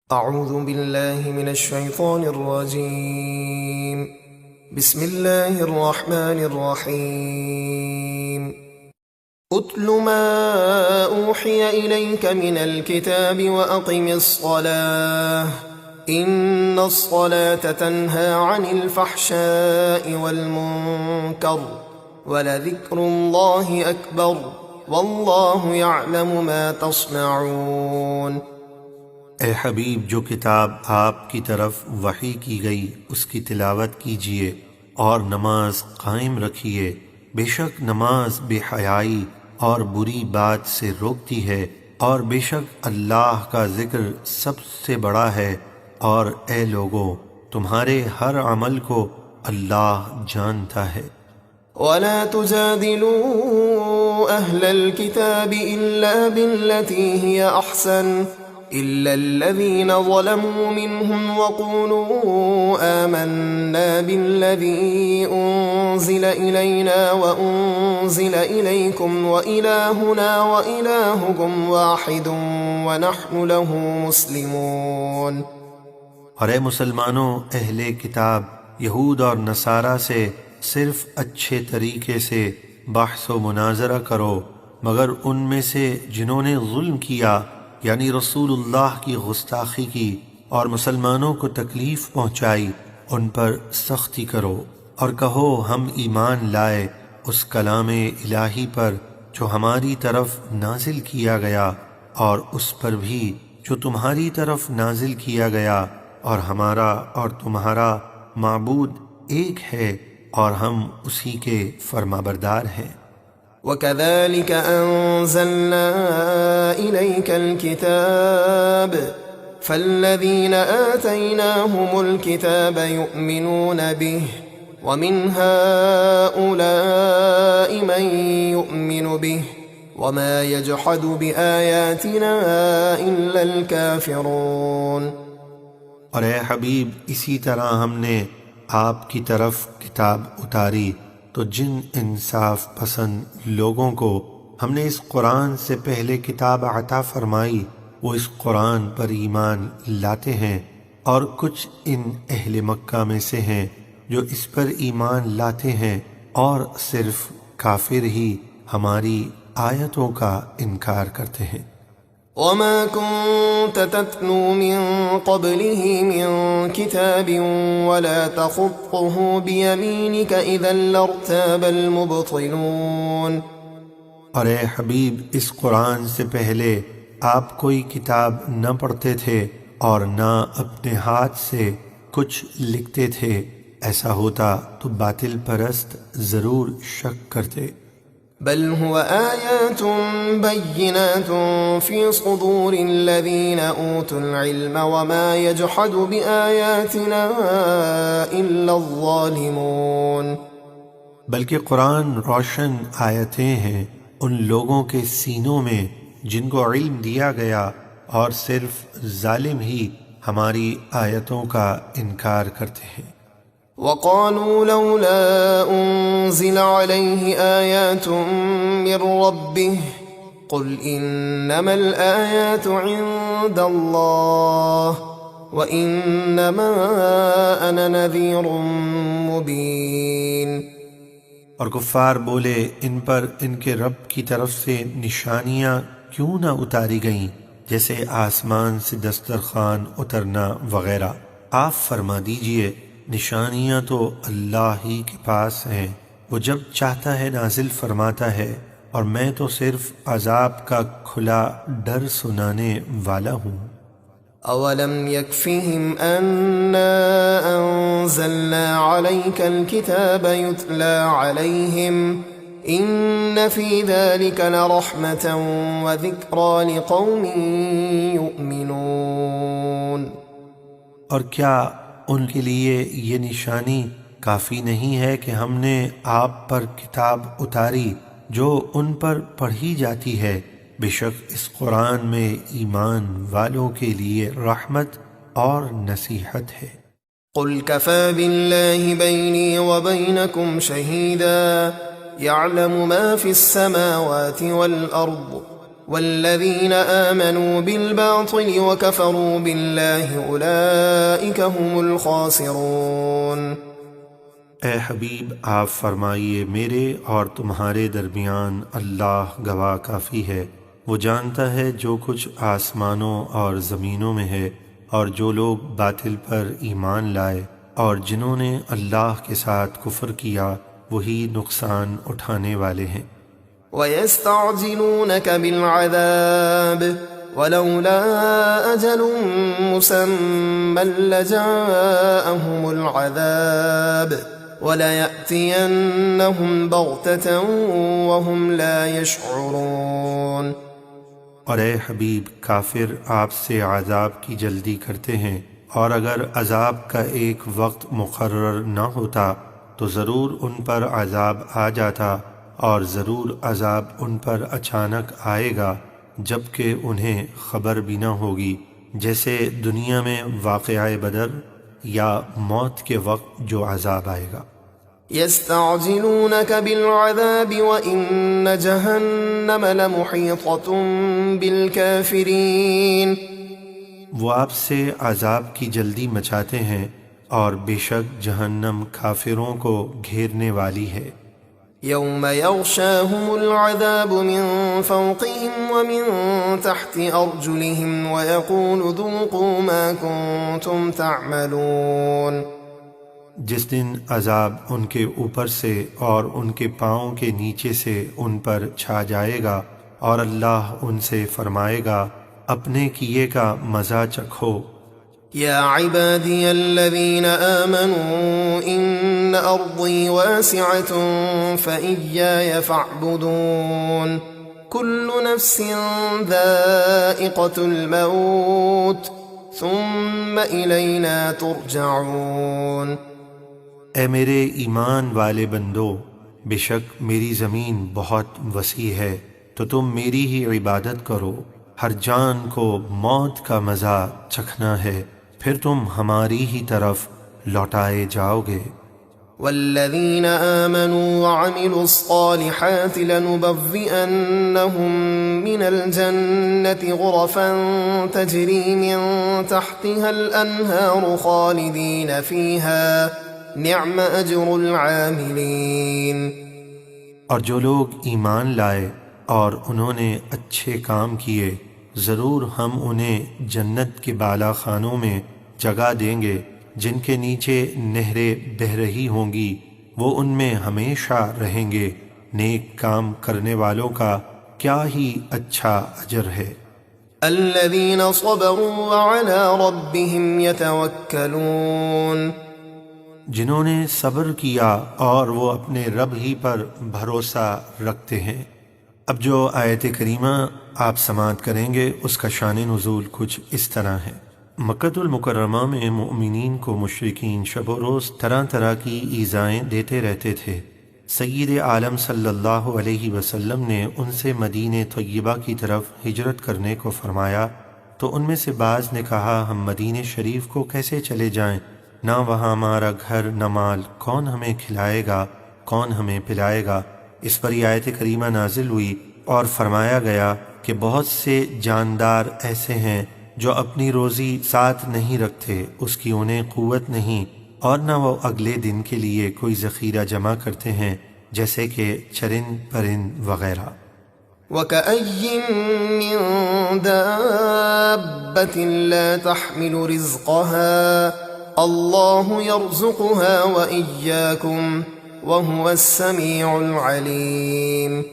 اعوذ باللہ من الشیطان الرجیم بسم اللہ الرحمن الرحیم اتل ما اوحی الیک من الكتاب واقم الصلاة ان الصلاة تنہى عن الفحشاء والمنکر ولذکر اللہ اکبر واللہ یعلم ما تصنعون۔ اے حبیب، جو کتاب آپ کی طرف وحی کی گئی اس کی تلاوت کیجیے اور نماز قائم رکھیے۔ بے شک نماز بے حیائی اور بری بات سے روکتی ہے، اور بے شک اللہ کا ذکر سب سے بڑا ہے۔ اور اے لوگو، تمہارے ہر عمل کو اللہ جانتا ہے۔ وَلَا تُجَادِلُوا أَهْلَ الْكِتَابِ إِلَّا بِالَّتِي هِيَ أَحْسَنُ إِلَّا الَّذِينَ ظَلَمُوا مِنْهُمْ وَقُولُوا آمَنَّا بِالَّذِي أُنزِلَ إِلَيْنَا وَأُنزِلَ إِلَيْكُمْ وَإِلَٰهُنَا وَإِلَٰهُكُمْ وَاحِدٌ وَنَحْنُ لَهُ مُسْلِمُونَ۔ اور اے مسلمانوں، اہل کتاب یہود اور نصارہ سے صرف اچھے طریقے سے بحث و مناظرہ کرو، مگر ان میں سے جنہوں نے ظلم کیا، یعنی رسول اللہ کی گستاخی کی اور مسلمانوں کو تکلیف پہنچائی، ان پر سختی کرو اور کہو ہم ایمان لائے اس کلام الہی پر جو ہماری طرف نازل کیا گیا، اور اس پر بھی جو تمہاری طرف نازل کیا گیا، اور ہمارا اور تمہارا معبود ایک ہے اور ہم اسی کے فرمانبردار ہیں۔ وَكَذَلِكَ أَنزَلْنَا إِلَيْكَ الْكِتَابَ فَالَّذِينَ آتَيْنَاهُمُ الْكِتَابَ يُؤْمِنُونَ بِهِ وَمِنْ هَؤُلَاءِ مَنْ يُؤْمِنُ بِهِ وَمَا يَجْحَدُ بِآيَاتِنَا إِلَّا الْكَافِرُونَ۔ اور اے حبیب، اسی طرح ہم نے آپ کی طرف کتاب اتاری تو جن انصاف پسند لوگوں کو ہم نے اس قرآن سے پہلے کتاب عطا فرمائی، وہ اس قرآن پر ایمان لاتے ہیں، اور کچھ ان اہل مکہ میں سے ہیں جو اس پر ایمان لاتے ہیں، اور صرف کافر ہی ہماری آیتوں کا انکار کرتے ہیں۔ وَمَا كُنْتَ تَتْلُو مِن قَبْلِهِ مِن كِتَابٍ وَلَا تَخُطُّهُ بِيَمِينِكَ إِذًا لَارْتَابَ الْمُبْطِلُونَ۔ اور اے حبیب، اس قرآن سے پہلے آپ کوئی کتاب نہ پڑھتے تھے اور نہ اپنے ہاتھ سے کچھ لکھتے تھے، ایسا ہوتا تو باطل پرست ضرور شک کرتے۔ بل هو آیات بینات فی صدور الذین اوتوا العلم وما یجحد بآیاتنا الا الظالمون۔ بلکہ قرآن روشن آیتیں ہیں ان لوگوں کے سینوں میں جن کو علم دیا گیا، اور صرف ظالم ہی ہماری آیتوں کا انکار کرتے ہیں۔ وَقَالُوا لَوْلَا أُنزِلَ عَلَيْهِ آيَاتٌ مِّن رَّبِّهِ قُلْ إِنَّمَا الْآيَاتُ عِندَ اللَّهِ وَإِنَّمَا أَنَا نَذِيرٌ مُّبِينٌ۔ اور کفار بولے، ان پر ان کے رب کی طرف سے نشانیاں کیوں نہ اتاری گئیں، جیسے آسمان سے دسترخوان اترنا وغیرہ۔ آپ فرما دیجئے، نشانیاں تو اللہ ہی کے پاس ہیں، وہ جب چاہتا ہے نازل فرماتا ہے، اور میں تو صرف عذاب کا کھلا ڈر سنانے والا ہوں۔ اولم يكفهم أنا أنزلنا عليك الكتاب يتلى عليهم إن في ذلك لرحمة وذكرى لقوم يؤمنون۔ اور کیا ان کے لیے یہ نشانی کافی نہیں ہے کہ ہم نے آپ پر کتاب اتاری جو ان پر پڑھی جاتی ہے؟ بے شک اس قرآن میں ایمان والوں کے لیے رحمت اور نصیحت ہے۔ قل كفى بالله بيني وبينكم شهيدا يعلم ما في السماوات والأرض والذين آمنوا بالباطل وكفروا بالله أولئك هم الخاسرون۔ اے حبیب آپ فرمائیے میرے اور تمہارے درمیان اللہ گواہ کافی ہے، وہ جانتا ہے جو کچھ آسمانوں اور زمینوں میں ہے، اور جو لوگ باطل پر ایمان لائے اور جنہوں نے اللہ کے ساتھ کفر کیا وہی نقصان اٹھانے والے ہیں۔ وَيَسْتَعْجِلُونَكَ بِالْعَذَابِ وَلَوْلَا أَجَلٌ مُّسَمًّى لَّجَاءَهُمُ الْعَذَابُ وَلَيَأْتِيَنَّهُمْ بَغْتَةً وَهُمْ لَا يَشْعُرُونَ۔ اور اے حبیب کافر آپ سے عذاب کی جلدی کرتے ہیں، اور اگر عذاب کا ایک وقت مقرر نہ ہوتا تو ضرور ان پر عذاب آ جاتا، اور ضرور عذاب ان پر اچانک آئے گا جبکہ انہیں خبر بھی نہ ہوگی، جیسے دنیا میں واقعہ بدر یا موت کے وقت جو عذاب آئے گا۔ يستعجلونك بالعذاب وإن جهنم لمحيطة بالكافرين۔ وہ آپ سے عذاب کی جلدی مچاتے ہیں اور بے شک جہنم کافروں کو گھیرنے والی ہے۔ يوم يغشاهم العذاب من فوقهم ومن تحت أرجلهم ويقول ذوقوا ما كنتم تعملون۔ جس دن عذاب ان کے اوپر سے اور ان کے پاؤں کے نیچے سے ان پر چھا جائے گا، اور اللہ ان سے فرمائے گا اپنے کیے کا مزہ چکھو۔ يا عبادي الذين آمنوا إن أرضي واسعة فإياي فاعبدون كل نفس ذائقة الموت ثم إلينا ترجعون۔ اے میرے ایمان والے بندو، بے شک میری زمین بہت وسیع ہے تو تم میری ہی عبادت کرو، ہر جان کو موت کا مزہ چکھنا ہے، پھر تم ہماری ہی طرف لوٹائے جاؤ گے۔ والذین آمنوا وعملوا الصالحات لنبوئنهم من الجنة غرفا تجری من تحتها الانہار خالدین فیہا نعم اجر العاملین۔ اور جو لوگ ایمان لائے اور انہوں نے اچھے کام کیے، ضرور ہم انہیں جنت کے بالا خانوں میں جگہ دیں گے جن کے نیچے نہریں بہہ رہی ہوں گی، وہ ان میں ہمیشہ رہیں گے۔ نیک کام کرنے والوں کا کیا ہی اچھا اجر ہے۔ الذین صبروا وعلی ربهم یتوکلون۔ جنہوں نے صبر کیا اور وہ اپنے رب ہی پر بھروسہ رکھتے ہیں۔ اب جو آیت کریمہ آپ سماعت کریں گے اس کا شان نزول کچھ اس طرح ہے۔ مکہ المکرمہ میں مؤمنین کو مشرکین شب و روز طرح طرح کی ایذائیں دیتے رہتے تھے۔ سید عالم صلی اللہ علیہ وسلم نے ان سے مدینہ طیبہ کی طرف ہجرت کرنے کو فرمایا تو ان میں سے بعض نے کہا ہم مدینہ شریف کو کیسے چلے جائیں، نہ وہاں ہمارا گھر نہ مال، کون ہمیں کھلائے گا، کون ہمیں پلائے گا۔ اس پر یہ آیت کریمہ نازل ہوئی اور فرمایا گیا کہ بہت سے جاندار ایسے ہیں جو اپنی روزی ساتھ نہیں رکھتے، اس کی انہیں قوت نہیں، اور نہ وہ اگلے دن کے لیے کوئی ذخیرہ جمع کرتے ہیں، جیسے کہ چرند پرند وغیرہ۔ وَكَأَيٍّن مِّن دَابَّةٍ لَّا تَحْمِلُ رِزْقَهَا اللَّهُ يَرْزُقُهَا وَإِيَّاكُمْ وَهُوَ السَّمِيعُ الْعَلِيمُ۔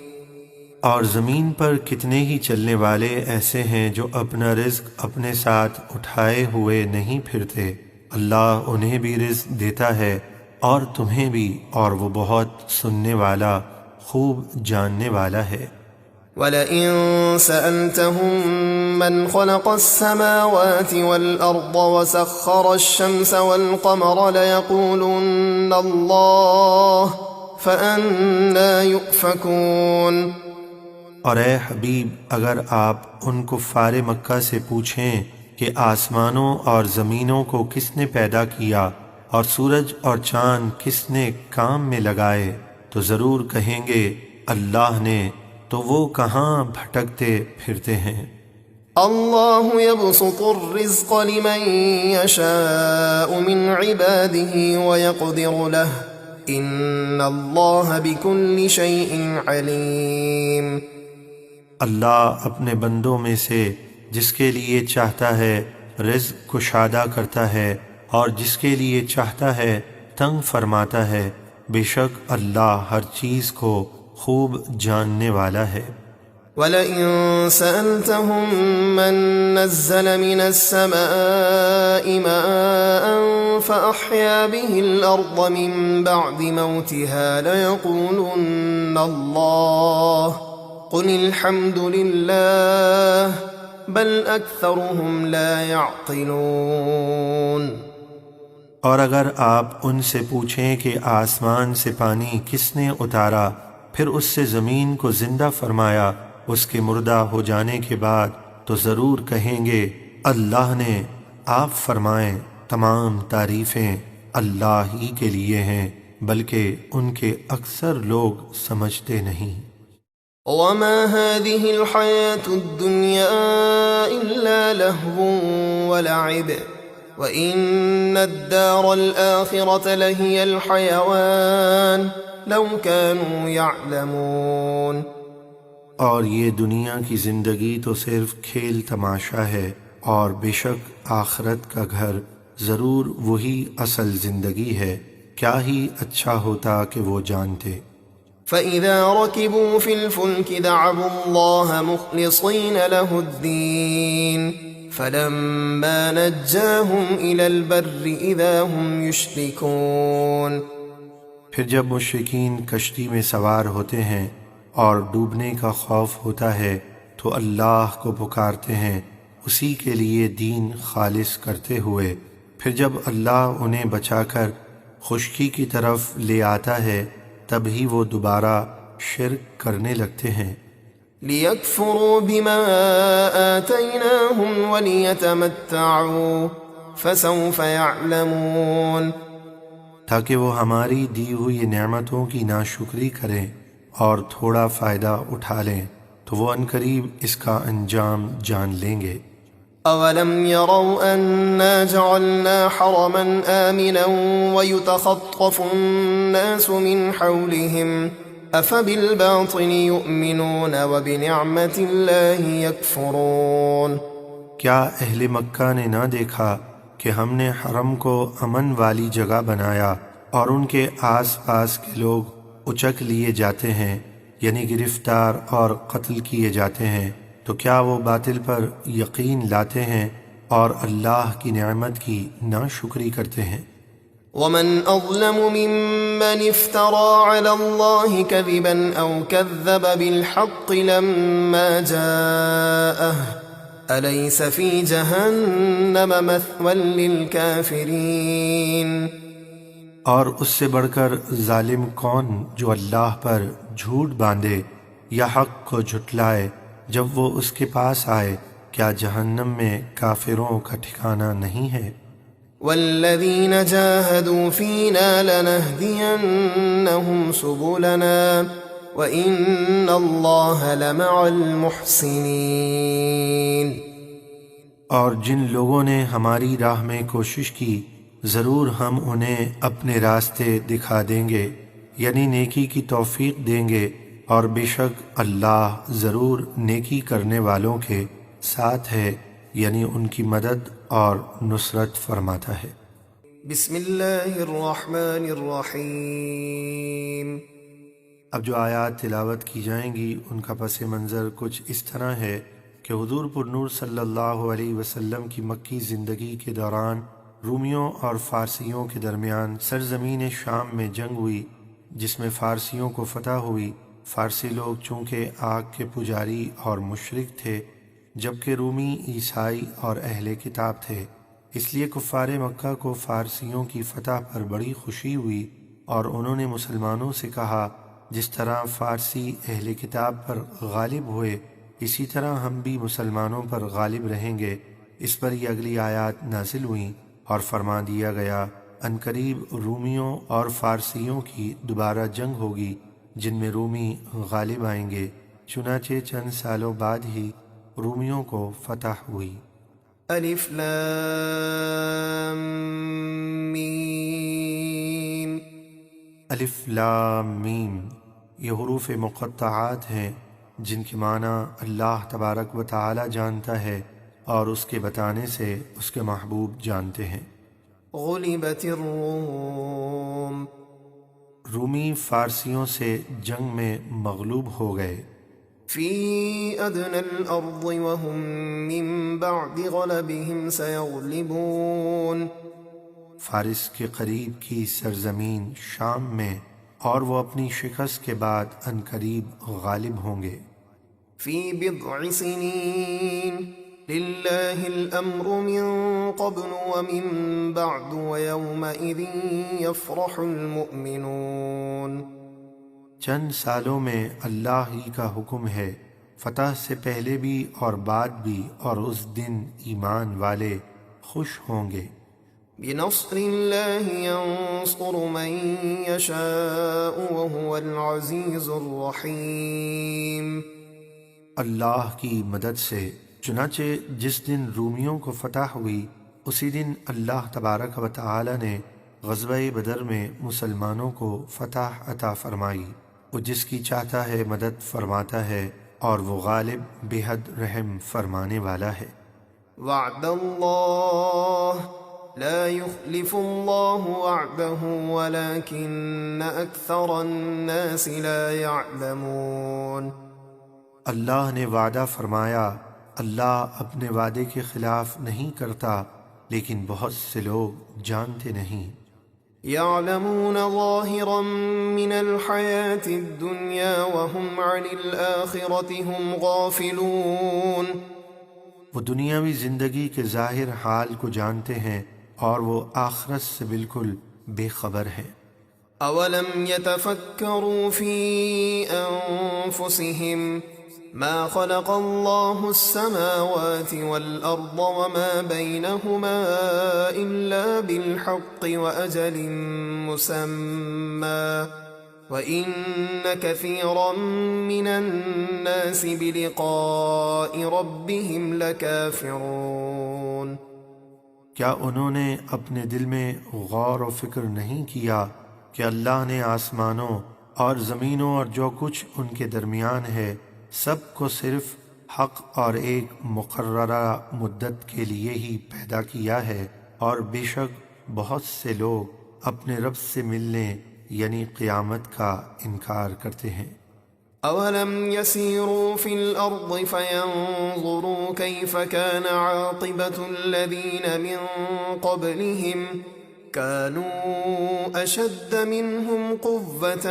اور زمین پر کتنے ہی چلنے والے ایسے ہیں جو اپنا رزق اپنے ساتھ اٹھائے ہوئے نہیں پھرتے، اللہ انہیں بھی رزق دیتا ہے اور تمہیں بھی، اور وہ بہت سننے والا خوب جاننے والا ہے۔ وَلَئِن سَأَلْتَهُم مَّنْ خَلَقَ السَّمَاوَاتِ وَالْأَرْضَ وَسَخَّرَ الشَّمْسَ وَالْقَمَرَ لَيَقُولُنَّ اللَّهُ فَأَنَّىٰ يُؤْفَكُونَ۔ اور اے حبیب اگر آپ ان کفار مکہ سے پوچھیں کہ آسمانوں اور زمینوں کو کس نے پیدا کیا اور سورج اور چاند کس نے کام میں لگائے، تو ضرور کہیں گے اللہ نے، تو وہ کہاں بھٹکتے پھرتے ہیں۔ اللہ يبسط الرزق لمن يشاء من عباده ويقدر له ان اللہ بكل شيء علیم۔ اللہ اپنے بندوں میں سے جس کے لیے چاہتا ہے رزق کشادہ کرتا ہے اور جس کے لیے چاہتا ہے تنگ فرماتا ہے، بے شک اللہ ہر چیز کو خوب جاننے والا ہے۔ وَلَئِن سَأَلْتَهُم مَّن نَّزَّلَ مِنَ السَّمَاءِ مَاءً فَأَحْيَا بِهِ الْأَرْضَ مِن بَعْدِ مَوْتِهَا لَيَقُولُنَّ اللَّهُ قُلِ الْحَمْدُ لِلَّهِ بَلْ أَكْثَرُهُمْ لَا يَعْقِلُونَ۔ اور اگر آپ ان سے پوچھیں کہ آسمان سے پانی کس نے اتارا، پھر اس سے زمین کو زندہ فرمایا اس کے مردہ ہو جانے کے بعد، تو ضرور کہیں گے اللہ نے۔ آپ فرمائیں تمام تعریفیں اللہ ہی کے لیے ہیں، بلکہ ان کے اکثر لوگ سمجھتے نہیں۔ وَمَا هَٰذِهِ الْحَيَاةُ الدُّنْيَا إِلَّا لَهْوٌ وَلَعِبٌ وَإِنَّ الدَّارَ الْآخِرَةَ لَهِيَ الْحَيَوَانُ لَوْ كَانُوا يَعْلَمُونَ۔ اور یہ دنیا کی زندگی تو صرف کھیل تماشا ہے، اور بے شک آخرت کا گھر ضرور وہی اصل زندگی ہے، کیا ہی اچھا ہوتا کہ وہ جانتے۔ فَإِذَا رَكِبُوا فِي الْفُلْكِ دَعَوُا اللَّهَ مُخْلِصِينَ لَهُ الدِّينَ فَلَمَّا نَجَّاهُمْ إِلَى الْبَرِّ إِذَا هُمْ يُشْرِكُونَ۔ پھر جب مشرکین کشتی میں سوار ہوتے ہیں اور ڈوبنے کا خوف ہوتا ہے تو اللہ کو پکارتے ہیں اسی کے لیے دین خالص کرتے ہوئے، پھر جب اللہ انہیں بچا کر خشکی کی طرف لے آتا ہے تب ہی وہ دوبارہ شرک کرنے لگتے ہیں۔ لِيَكْفُرُوا بِمَا آتَيْنَاهُمْ وَلِيَتَمَتَّعُوا فَسَوْفَ يَعْلَمُونَ۔ تاکہ وہ ہماری دی ہوئی نعمتوں کی ناشکری کریں اور تھوڑا فائدہ اٹھا لیں، تو وہ عنقریب اس کا انجام جان لیں گے۔ أَوَلَمْ يَرَوْا أَنَّا جَعَلْنَا حَرَمًا آمِنًا وَيُتَخَطَّفُ النَّاسُ مِنْ حَوْلِهِمْ أَفَبِالْبَاطِلِ يُؤْمِنُونَ وَبِنِعْمَةِ اللَّهِ يَكْفُرُونَ۔ کیا اہل مکہ نے نہ دیکھا کہ ہم نے حرم کو امن والی جگہ بنایا اور ان کے آس پاس کے لوگ اچک لیے جاتے ہیں، یعنی گرفتار اور قتل کیے جاتے ہیں، تو کیا وہ باطل پر یقین لاتے ہیں اور اللہ کی نعمت کی ناشکری کرتے ہیں؟ وَمَنْ أَظْلَمُ مِمَّنِ افْتَرَىٰ عَلَى اللَّهِ كَذِبًا أَوْ كَذَّبَ بِالْحَقِّ لَمَّا جَاءَهُ أَلَيْسَ فِي جَهَنَّمَ مَثْوًى لِّلْكَافِرِينَ۔ اور اس سے بڑھ کر ظالم کون جو اللہ پر جھوٹ باندھے یا حق کو جھٹلائے جب وہ اس کے پاس آئے، کیا جہنم میں کافروں کا ٹھکانہ نہیں ہے؟ وَالَّذِينَ جَاهَدُوا فِينَا لَنَهْدِيَنَّهُمْ سُبُلَنَا وَإِنَّ اللَّهَ لَمَعَ الْمُحْسِنِينَ۔ اور جن لوگوں نے ہماری راہ میں کوشش کی ضرور ہم انہیں اپنے راستے دکھا دیں گے، یعنی نیکی کی توفیق دیں گے، اور بے شک اللہ ضرور نیکی کرنے والوں کے ساتھ ہے، یعنی ان کی مدد اور نصرت فرماتا ہے۔ بسم اللہ الرحمن الرحیم۔ اب جو آیات تلاوت کی جائیں گی ان کا پس منظر کچھ اس طرح ہے کہ حضور پر نور صلی اللہ علیہ وسلم کی مکی زندگی کے دوران رومیوں اور فارسیوں کے درمیان سرزمین شام میں جنگ ہوئی، جس میں فارسیوں کو فتح ہوئی۔ فارسی لوگ چونکہ آگ کے پجاری اور مشرک تھے، جبکہ رومی عیسائی اور اہل کتاب تھے، اس لیے کفار مکہ کو فارسیوں کی فتح پر بڑی خوشی ہوئی، اور انہوں نے مسلمانوں سے کہا جس طرح فارسی اہل کتاب پر غالب ہوئے اسی طرح ہم بھی مسلمانوں پر غالب رہیں گے۔ اس پر یہ اگلی آیات نازل ہوئیں اور فرما دیا گیا عنقریب رومیوں اور فارسیوں کی دوبارہ جنگ ہوگی، جن میں رومی غالب آئیں گے، چنانچہ چند سالوں بعد ہی رومیوں کو فتح ہوئی۔ الف لام میم۔ الف لام میم یہ حروف مقطعات ہیں جن کے معنی اللہ تبارک و تعالی جانتا ہے اور اس کے بتانے سے اس کے محبوب جانتے ہیں۔ غلبت الروم۔ رومی فارسیوں سے جنگ میں مغلوب ہو گئے۔ فی ادنی الارض وهم من بعد غلبهم سیغلبون۔ فارس کے قریب کی سرزمین شام میں، اور وہ اپنی شکست کے بعد عنقریب غالب ہوں گے۔ فی بضع سنین للہ الامر من قبل ومن بعد ویومئذ یفرح المؤمنون۔ چند سالوں میں اللہ ہی کا حکم ہے، فتح سے پہلے بھی اور بعد بھی، اور اس دن ایمان والے خوش ہوں گے۔ بنصر اللہ ينصر من یشاء وهو العزیز الرحیم۔ اللہ کی مدد سے، چنانچہ جس دن رومیوں کو فتح ہوئی اسی دن اللہ تبارک و تعالی نے غزوہ بدر میں مسلمانوں کو فتح عطا فرمائی۔ وہ جس کی چاہتا ہے مدد فرماتا ہے، اور وہ غالب بے حد رحم فرمانے والا ہے۔ وعد اللہ لا يخلف اللہ وعده ولكن اکثر الناس لا يعلمون۔ اللہ نے وعدہ فرمایا، اللہ اپنے وعدے کے خلاف نہیں کرتا، لیکن بہت سے لوگ جانتے نہیں۔ يعلمون ظاہرا من الحیاة الدنیا وهم عن الآخرة هم غافلون۔ وہ دنیاوی زندگی کے ظاہر حال کو جانتے ہیں اور وہ آخرت سے بالکل بے خبر ہیں۔ اولم يتفکروا فی انفسهم ما خلق الله السماوات والأرض وما بينهما إلا بالحق وأجل مسمى وَإِنَّ كَثِيرًا مِّنَ النَّاسِ بِلِقَاءِ رَبِّهِمْ لَكَافِرُونَ۔ کیا انہوں نے اپنے دل میں غور و فکر نہیں کیا کہ اللہ نے آسمانوں اور زمینوں اور جو کچھ ان کے درمیان ہے سب کو صرف حق اور ایک مقررہ مدت کے لیے ہی پیدا کیا ہے، اور بے شک بہت سے لوگ اپنے رب سے ملنے یعنی قیامت کا انکار کرتے ہیں۔ اولم يسيروا في الارض فينظروا كيف كان عاقبة الذين من قبلهم كانوا اشد منهم قوة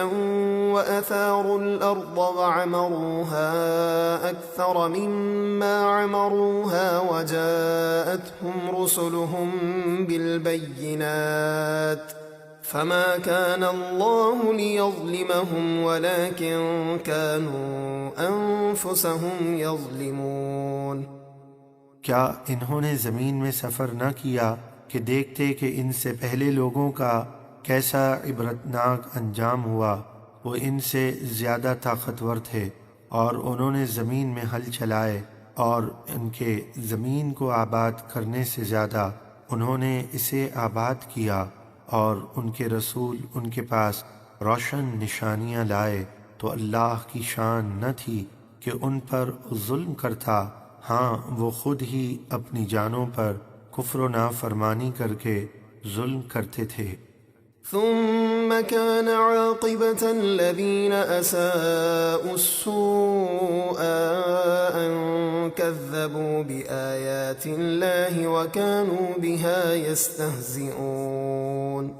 واثاروا الارض وعمروها اكثر مما عمروها وجاءتهم رسلهم بالبينات فما كان الله ليظلمهم ولكن كانوا أنفسهم يظلمون۔ کیا انہوں نے زمین میں سفر نہ کیا کہ دیکھتے کہ ان سے پہلے لوگوں کا کیسا عبرتناک انجام ہوا؟ وہ ان سے زیادہ طاقتور تھے اور انہوں نے زمین میں ہل چلائے، اور ان کے زمین کو آباد کرنے سے زیادہ انہوں نے اسے آباد کیا، اور ان کے رسول ان کے پاس روشن نشانیاں لائے، تو اللہ کی شان نہ تھی کہ ان پر ظلم کرتا، ہاں وہ خود ہی اپنی جانوں پر کفر و نافرمانی کر کے ظلم کرتے تھے۔ ثم كان عاقبة الذين أساءوا السوء أن كذبوا بآيات الله وكانوا بها يستهزئون۔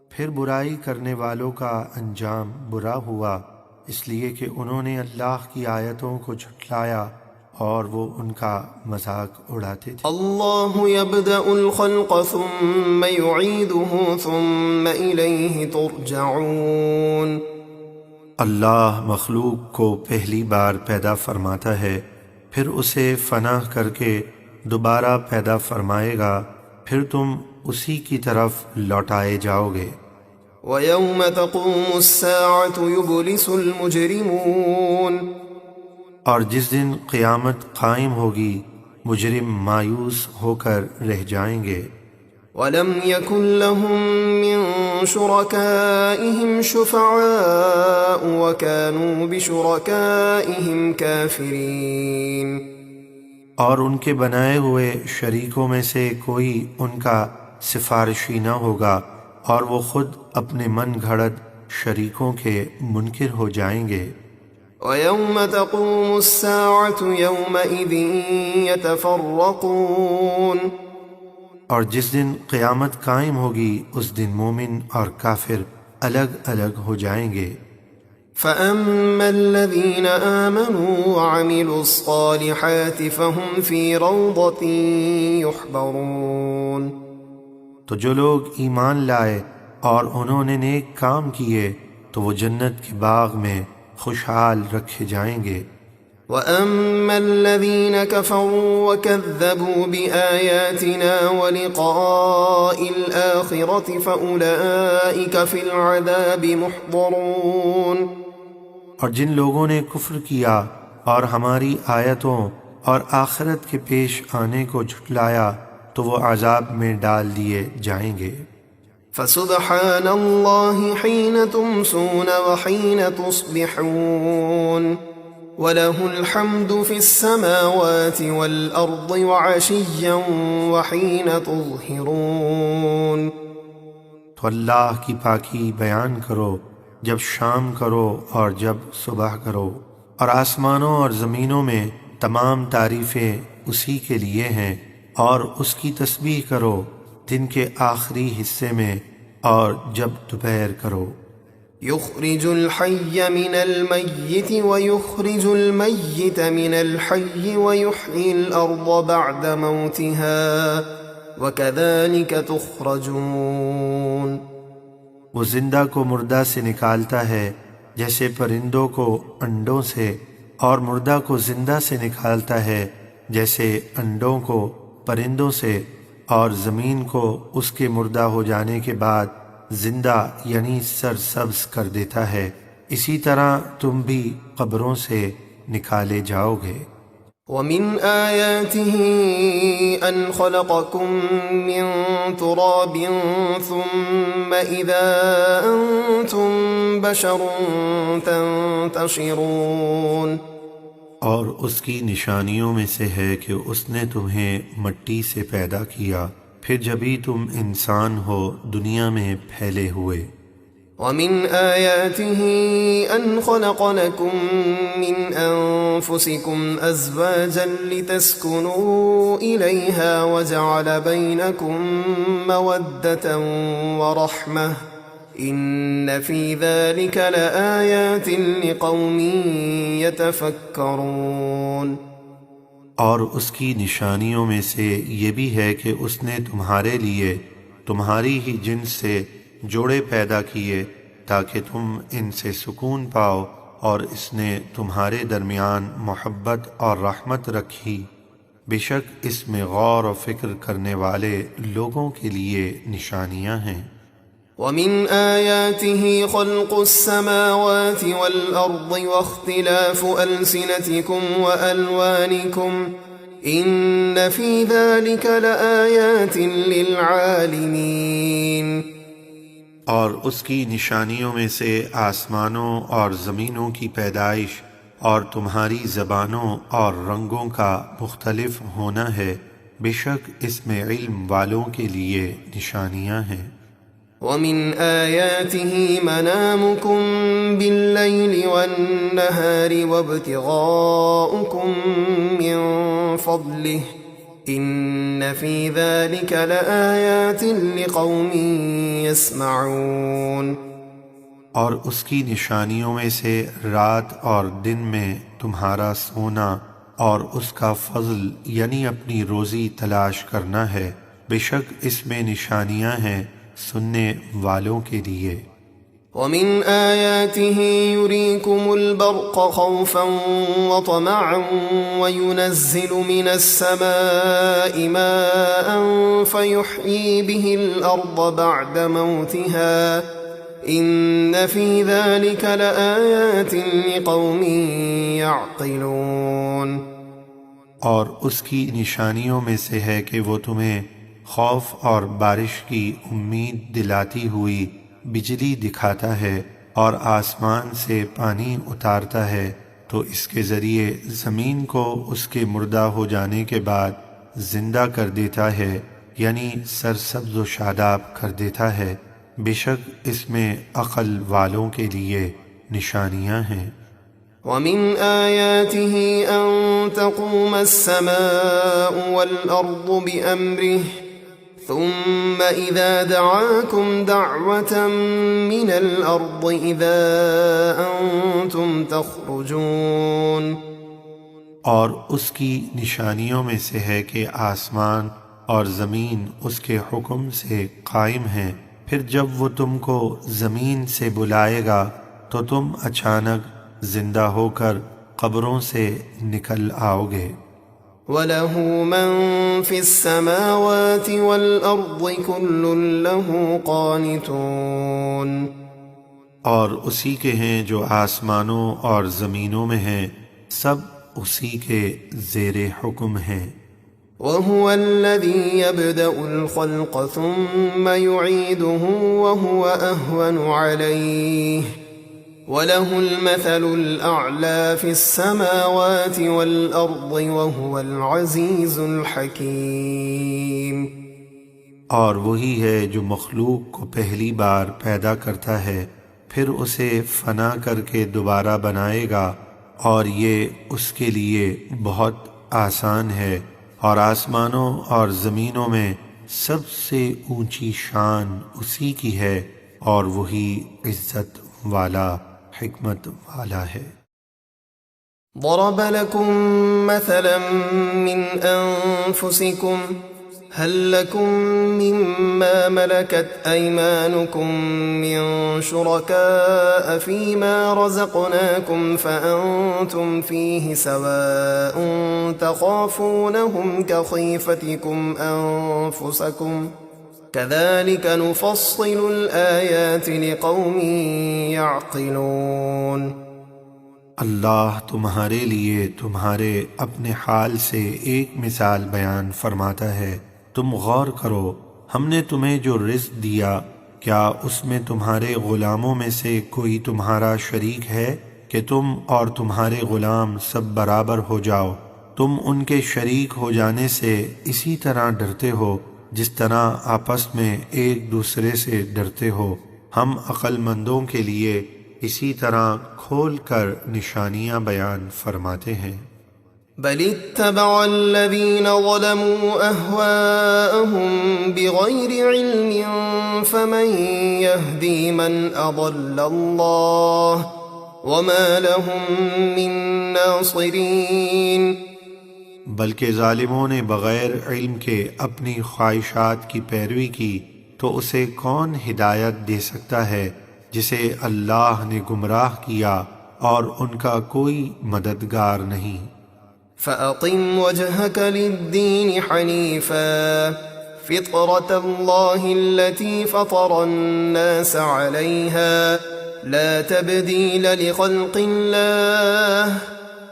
پھر برائی کرنے والوں کا انجام برا ہوا، اس لیے کہ انہوں نے اللہ کی آیتوں کو جھٹلایا اور وہ ان کا مذاق اڑاتے تھے۔ اللہ یبدأ الخلق ثم یعیدہ ثم الیہ ترجعون۔ اللہ مخلوق کو پہلی بار پیدا فرماتا ہے، پھر اسے فنا کر کے دوبارہ پیدا فرمائے گا، پھر تم اسی کی طرف لوٹائے جاؤ گے۔ وَيَوْمَ تَقُومُ السَّاعَةُ يُبْلِسُ الْمُجْرِمُونَ۔ اور جس دن قیامت قائم ہوگی مجرم مایوس ہو کر رہ جائیں گے۔ وَلَمْ يَكُنْ لَهُم مِّن شُرَكَائِهِمْ شُفَعَاءُ وَكَانُوا بِشُرَكَائِهِمْ كَافِرِينَ، اور ان کے بنائے ہوئے شریکوں میں سے کوئی ان کا سفارشی نہ ہوگا، اور وہ خود اپنے من گھڑت شریکوں کے منکر ہو جائیں گے۔ وَيَوْمَ تَقُومُ السَّاعَةُ يَوْمَئِذٍ يَتَفَرَّقُونَ، اور جس دن قیامت قائم ہوگی اس دن مومن اور کافر الگ الگ ہو جائیں گے۔ فَأَمَّا الَّذِينَ آمَنُوا وَعَمِلُوا الصَّالِحَاتِ فَهُمْ فِي رَوْضَةٍ يُحْبَرُونَ، تو جو لوگ ایمان لائے اور انہوں نے نیک کام کیے تو وہ جنت کے باغ میں خوشحال رکھے جائیں گے۔ وَأَمَّا الَّذِينَ كَفَرُوا وَكَذَّبُوا بِآيَاتِنَا وَلِقَاءِ الْآخِرَةِ فَأُولَئِكَ فِي الْعَذَابِ مُحْضَرُونَ، اور جن لوگوں نے کفر کیا اور ہماری آیتوں اور آخرت کے پیش آنے کو جھٹلایا تو وہ عذاب میں ڈال دیے جائیں گے۔ فَسُبْحَانَ اللَّهِ حِينَ تُمْسُونَ وَحِينَ تُصْبِحُونَ، وَلَهُ الْحَمْدُ فِي السَّمَاوَاتِ وَالْأَرْضِ وَعَشِيًّا وَحِينَ تُظْهِرُونَ۔ تو اللہ کی پاکی بیان کرو جب شام کرو اور جب صبح کرو، اور آسمانوں اور زمینوں میں تمام تعریفیں اسی کے لیے ہیں، اور اس کی تسبیح کرو دن کے آخری حصے میں اور جب دوپہر کرو۔ يخرج الحي من الميت ويخرج الميت من الحي ويحيي الأرض بعد موتها وكذلك تخرجون۔ وہ زندہ کو مردہ سے نکالتا ہے جیسے پرندوں کو انڈوں سے، اور مردہ کو زندہ سے نکالتا ہے جیسے انڈوں کو پرندوں سے، اور زمین کو اس کے مردہ ہو جانے کے بعد زندہ یعنی سرسبز کر دیتا ہے، اسی طرح تم بھی قبروں سے نکالے جاؤ گے۔ وَمِنْ آيَاتِهِ أَنْ خَلَقَكُم مِّن تُرَابٍ ثُمَّ إِذَا أَنْتُمْ بَشَرٌ تَنْتَشِرُونَ، اور اس کی نشانیوں میں سے ہے کہ اس نے تمہیں مٹی سے پیدا کیا، پھر جبھی تم انسان ہو دنیا میں پھیلے ہوئے۔ وَمِنْ آيَاتِهِ أَنْ خَلَقَ لَكُم مِّنْ أَنفُسِكُمْ أَزْوَاجًا لِتَسْكُنُوا إِلَيْهَا وَجَعَلَ بَيْنَكُم مَّوَدَّةً وَرَحْمَةً إِنَّ فِي ذَلِكَ لَآيَاتٍ لِقَوْمٍ يَتَفَكَّرُونَ۔ اور اس کی نشانیوں میں سے یہ بھی ہے کہ اس نے تمہارے لیے تمہاری ہی جنس سے جوڑے پیدا کیے تاکہ تم ان سے سکون پاؤ، اور اس نے تمہارے درمیان محبت اور رحمت رکھی، بے شک اس میں غور و فکر کرنے والے لوگوں کے لیے نشانیاں ہیں۔ وَمِنْ آيَاتِهِ خَلْقُ السَّمَاوَاتِ وَالْأَرْضِ وَاخْتِلَافُ أَلْسِنَتِكُمْ وَأَلْوَانِكُمْ إِنَّ فِي ذَلِكَ لَآيَاتٍ لِلْعَالِمِينَ۔ اور اس کی نشانیوں میں سے آسمانوں اور زمینوں کی پیدائش اور تمہاری زبانوں اور رنگوں کا مختلف ہونا ہے، بے شک اس میں علم والوں کے لیے نشانیاں ہیں۔ وَمِنْ آيَاتِهِ مَنَامُكُمْ بِاللَّيْلِ وَالنَّهَارِ وَابْتِغَاؤُكُمْ مِنْ فَضْلِهِ إِنَّ فِي ذَلِكَ لَآيَاتٍ لِقَوْمٍ يَسْمَعُونَ۔ اور اس کی نشانیوں میں سے رات اور دن میں تمہارا سونا اور اس کا فضل یعنی اپنی روزی تلاش کرنا ہے، بے شک اس میں نشانیاں ہیں سننے والوں کے لیے۔ وَمِنْ آيَاتِهِ يُرِيكُمُ الْبَرْقَ خَوْفًا وَطَمَعًا وَيُنَزِّلُ مِنَ السَّمَاءِ مَاءً فَيُحْيِي بِهِ الْأَرْضَ بَعْدَ مَوْتِهَا إن في ذلك لآيات لقوم يعقلون۔ اور اس کی نشانیوں میں سے ہے کہ وہ تمہیں خوف اور بارش کی امید دلاتی ہوئی بجلی دکھاتا ہے اور آسمان سے پانی اتارتا ہے تو اس کے ذریعے زمین کو اس کے مردہ ہو جانے کے بعد زندہ کر دیتا ہے، یعنی سرسبز و شاداب کر دیتا ہے۔ بے شک اس میں عقل والوں کے لیے نشانیاں ہیں۔ ومن آياته أن تقوم السماء والأرض بأمره ثم إذا دعاكم دعوة من الأرض إذا أنتم تخرجون۔ اور اس کی نشانیوں میں سے ہے کہ آسمان اور زمین اس کے حکم سے قائم ہیں، پھر جب وہ تم کو زمین سے بلائے گا تو تم اچانک زندہ ہو کر قبروں سے نکل آؤ گے۔ وَلَهُ مَن فِي السَّمَاوَاتِ وَالْأَرْضِ كُلٌّ لَّهُ قَانِتُونَ۔ اور اسی کے ہیں جو آسمانوں اور زمینوں میں ہیں، سب اسی کے زیر حکم ہیں۔ وَهُوَ الَّذِي يَبْدَأُ الْخَلْقَ ثُمَّ يُعِيدُهُ وَهُوَ أَهْوَنُ عَلَيْهِ وَلَهُ الْمَثَلُ الْأَعْلَى فِي السَّمَاوَاتِ وَالْأَرْضِ وَهُوَ الْعَزِيزُ الْحَكِيمُ۔ اور وہی ہے جو مخلوق کو پہلی بار پیدا کرتا ہے، پھر اسے فنا کر کے دوبارہ بنائے گا، اور یہ اس کے لیے بہت آسان ہے۔ اور آسمانوں اور زمینوں میں سب سے اونچی شان اسی کی ہے، اور وہی عزت والا، حکمت والا ہے۔ ضرب لكم مثلا من أنفسكم هل لكم مما ملكت أيمانكم من شركاء فيما رزقناكم فأنتم فيه سواء تخافونهم كخيفتكم أنفسكم كذلك نفصل الآيات لقوم يعقلون۔ اللہ تمہارے لیے تمہارے اپنے حال سے ایک مثال بیان فرماتا ہے، تم غور کرو، ہم نے تمہیں جو رزق دیا، کیا اس میں تمہارے غلاموں میں سے کوئی تمہارا شریک ہے کہ تم اور تمہارے غلام سب برابر ہو جاؤ؟ تم ان کے شریک ہو جانے سے اسی طرح ڈرتے ہو جس طرح آپس میں ایک دوسرے سے ڈرتے ہو۔ ہم عقل مندوں کے لیے اسی طرح کھول کر نشانیاں بیان فرماتے ہیں۔ بل اتبع الذين ظلموا أهواءهم بغير علم فمن يهدي من أضل الله وما لهم من ناصرين۔ بلکہ ظالموں نے بغیر علم کے اپنی خواہشات کی پیروی کی تو اسے کون ہدایت دے سکتا ہے جسے اللہ نے گمراہ کیا، اور ان کا کوئی مددگار نہیں۔ فَأَقِمْ وَجْهَكَ لِلدِّينِ حَنِيفًا فِطْرَةَ اللَّهِ الَّتِي فَطَرَ النَّاسَ عَلَيْهَا لَا تَبْدِيلَ لِخَلْقِ اللَّهِ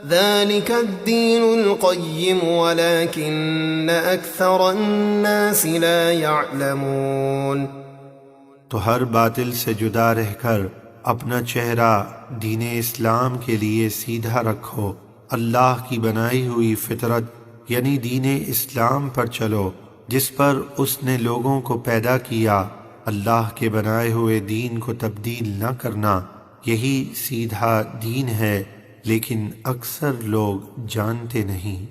ذَلِكَ الدِّينُ الْقَيِّمُ وَلَكِنَّ أَكْثَرَ النَّاسِ لَا يَعْلَمُونَ۔ تو ہر باطل سے جدا رہ کر اپنا چہرہ دین اسلام کے لیے سیدھا رکھو، اللہ کی بنائی ہوئی فطرت یعنی دین اسلام پر چلو جس پر اس نے لوگوں کو پیدا کیا۔ اللہ کے بنائے ہوئے دین کو تبدیل نہ کرنا، یہی سیدھا دین ہے، لیکن اکثر لوگ جانتے نہیں۔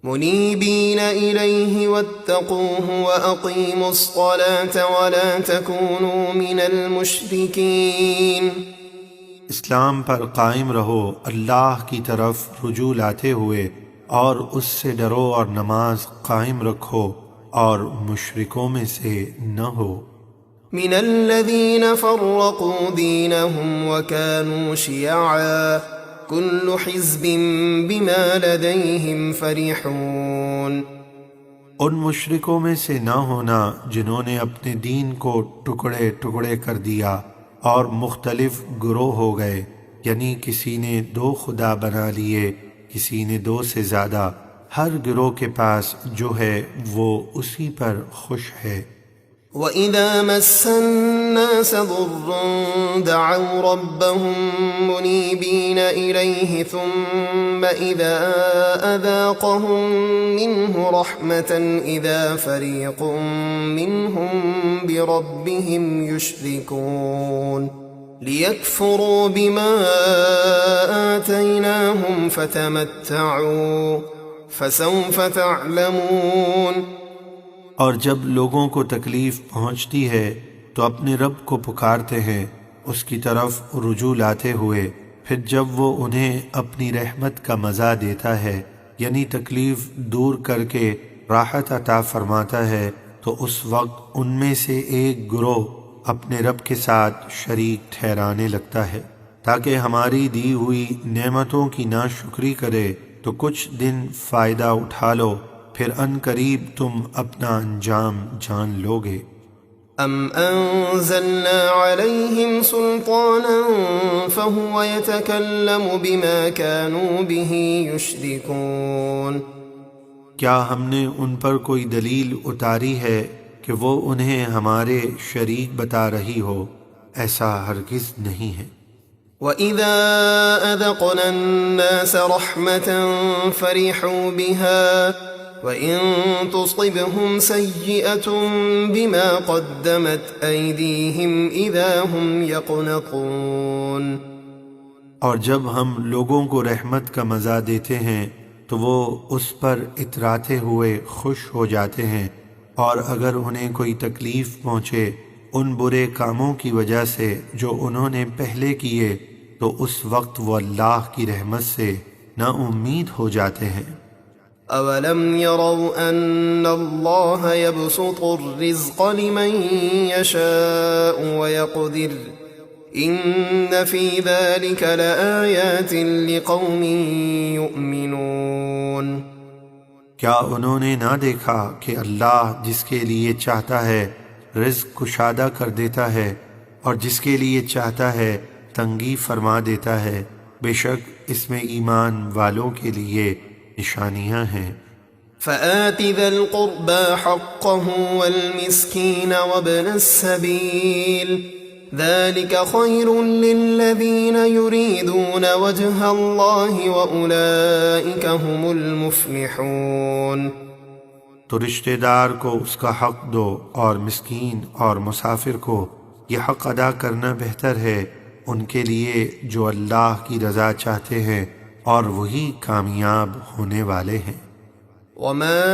منیبین الیہ واتقوہ واقیموا الصلاة ولا تکونوا من المشرکین۔ اسلام پر قائم رہو، اللہ کی طرف رجوع لاتے ہوئے، اور اس سے ڈرو اور نماز قائم رکھو، اور مشرکوں میں سے نہ ہو۔ من الذین فرقوا دینہم وکانوا شیعا کل حزب بما لدیہم فرحون۔ ان مشرکوں میں سے نہ ہونا جنہوں نے اپنے دین کو ٹکڑے ٹکڑے کر دیا اور مختلف گروہ ہو گئے، یعنی کسی نے 2 خدا بنا لیے، کسی نے 2 سے زیادہ، ہر گروہ کے پاس جو ہے وہ اسی پر خوش ہے۔ وَإِذَا مَسَّ النَّاسَ ضُرٌّ دَعَوْا رَبَّهُم مُنِيبِينَ إِلَيْهِ ثُمَّ إِذَا أَذَاقَهُم مِّنْهُ رَحْمَةً إِذَا فَرِيقٌ مِّنْهُم بِرَبِّهِمْ يُشْرِكُونَ لِيَكْفُرُوا بِمَا آتَيْنَاهُمْ فَتَمَتَّعُوا فَسَوْفَ تَعْلَمُونَ۔ اور جب لوگوں کو تکلیف پہنچتی ہے تو اپنے رب کو پکارتے ہیں اس کی طرف رجوع لاتے ہوئے، پھر جب وہ انہیں اپنی رحمت کا مزہ دیتا ہے، یعنی تکلیف دور کر کے راحت عطا فرماتا ہے، تو اس وقت ان میں سے ایک گروہ اپنے رب کے ساتھ شریک ٹھہرانے لگتا ہے تاکہ ہماری دی ہوئی نعمتوں کی ناشکری کرے، تو کچھ دن فائدہ اٹھا لو، پھر ان قریب تم اپنا انجام جان لوگے۔ ام انزلنا عليهم سلطانا فهو يتكلم بما كانوا به يشركون۔ کیا ہم نے ان پر کوئی دلیل اتاری ہے کہ وہ انہیں ہمارے شریک بتا رہی ہو؟ ایسا ہرگز نہیں ہے۔ وَإِذَا أَذَقْنَا النَّاسَ رَحْمَةً فَرِحُوا بِهَا وَإِن تُصِبْهُمْ سَيِّئَةٌ بِمَا قَدَّمَتْ أَيْدِيهِمْ إِذَا هُمْ يَقْنَطُونَ۔ اور جب ہم لوگوں کو رحمت کا مزہ دیتے ہیں تو وہ اس پر اتراتے ہوئے خوش ہو جاتے ہیں، اور اگر انہیں کوئی تکلیف پہنچے ان برے کاموں کی وجہ سے جو انہوں نے پہلے کیے، تو اس وقت وہ اللہ کی رحمت سے نا امید ہو جاتے ہیں۔ أَوَلَمْ يَرَوْا أَنَّ اللَّهَ يَبْسُطُ الرِّزْقَ لِمَن يَشَاءُ وَيَقْدِرُ إِنَّ فِي ذَلِكَ لَآيَاتٍ لِقَوْمٍ يُؤْمِنُونَ۔ کیا انہوں نے نہ دیکھا کہ اللہ جس کے لیے چاہتا ہے رزق کشادہ کر دیتا ہے، اور جس کے لیے چاہتا ہے تنگی فرما دیتا ہے؟ بے شک اس میں ایمان والوں کے لیے نشانیاں ہیں۔ فَآتِ ذَا الْقُرْبَى حَقَّهُ وَالْمِسْكِينَ وَابْنَ السَّبِيلِ ذَلِكَ خَيْرٌ لِّلَّذِينَ يُرِيدُونَ وَجْهَ اللَّهِ وَأُولَئِكَ هُمُ الْمُفْلِحُونَ۔ تو رشتہ دار کو اس کا حق دو، اور مسکین اور مسافر کو یہ حق ادا کرنا بہتر ہے ان کے لیے جو اللہ کی رضا چاہتے ہیں، اور وہی کامیاب ہونے والے ہیں۔ وَمَا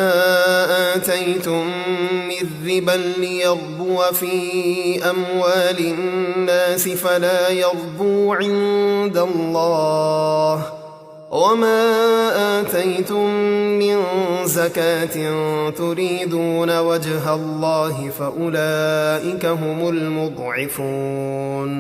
آتَيْتُم مِّن رِّبًا لِّيَرْبُوَ فِي أَمْوَالِ النَّاسِ فَلَا يَرْبُو عِندَ اللَّهِ وَمَا آتَيْتُم مِّن زَكَاةٍ تُرِيدُونَ وَجْهَ اللَّهِ فَأُولَئِكَ هُمُ الْمُضْعِفُونَ۔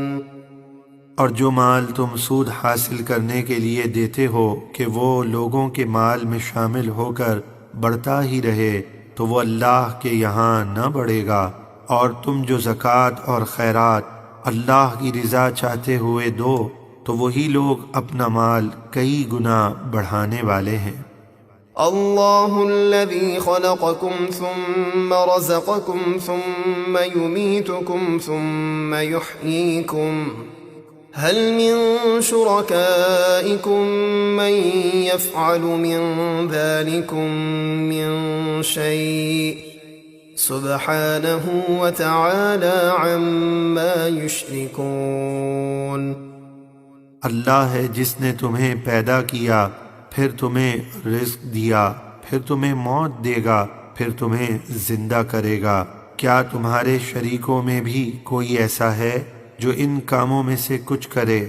اور جو مال تم سود حاصل کرنے کے لیے دیتے ہو کہ وہ لوگوں کے مال میں شامل ہو کر بڑھتا ہی رہے، تو وہ اللہ کے یہاں نہ بڑھے گا، اور تم جو زکوٰۃ اور خیرات اللہ کی رضا چاہتے ہوئے دو، تو وہی لوگ اپنا مال کئی گنا بڑھانے والے ہیں۔ اللہ الذی خلقکم ثم رزقکم ثم یمیتکم ثم یحییکم هل من شركائكم من يفعل من ذلكم من شيء سبحانه وتعالى عما يشركون۔ اللہ ہے جس نے تمہیں پیدا کیا، پھر تمہیں رزق دیا، پھر تمہیں موت دے گا، پھر تمہیں زندہ کرے گا۔ کیا تمہارے شریکوں میں بھی کوئی ایسا ہے جو ان کاموں میں سے کچھ کرے؟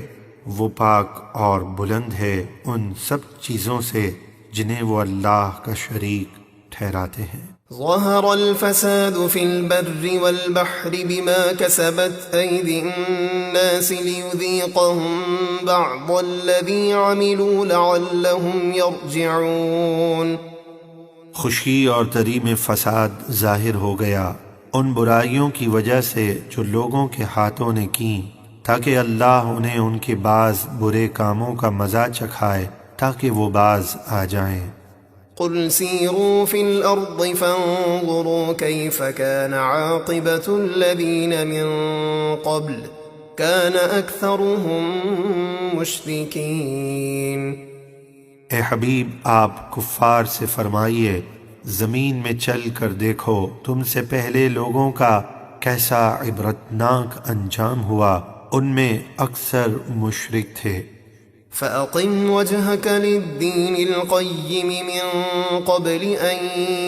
وہ پاک اور بلند ہے ان سب چیزوں سے جنہیں وہ اللہ کا شریک ٹھہراتے ہیں۔ ظہر الفساد فی البر والبحر بما کسبت ایدی الناس لیذیقہم بعض الذی عملوا لعلہم یرجعون۔ خشکی اور تری میں فساد ظاہر ہو گیا ان برائیوں کی وجہ سے جو لوگوں کے ہاتھوں نے کیں، تاکہ اللہ انہیں ان کے بعض برے کاموں کا مزہ چکھائے تاکہ وہ باز آ جائیں۔ قل سيروا في الأرض فانظروا كيف كان عاقبة الذين من قبل كان أكثرهم مشركين۔ اے حبیب آپ کفار سے فرمائیے زمین میں چل کر دیکھو تم سے پہلے لوگوں کا کیسا عبرتناک انجام ہوا، ان میں اکثر مشرک تھے۔ فأقم وجهك للدين القيم من قبل أن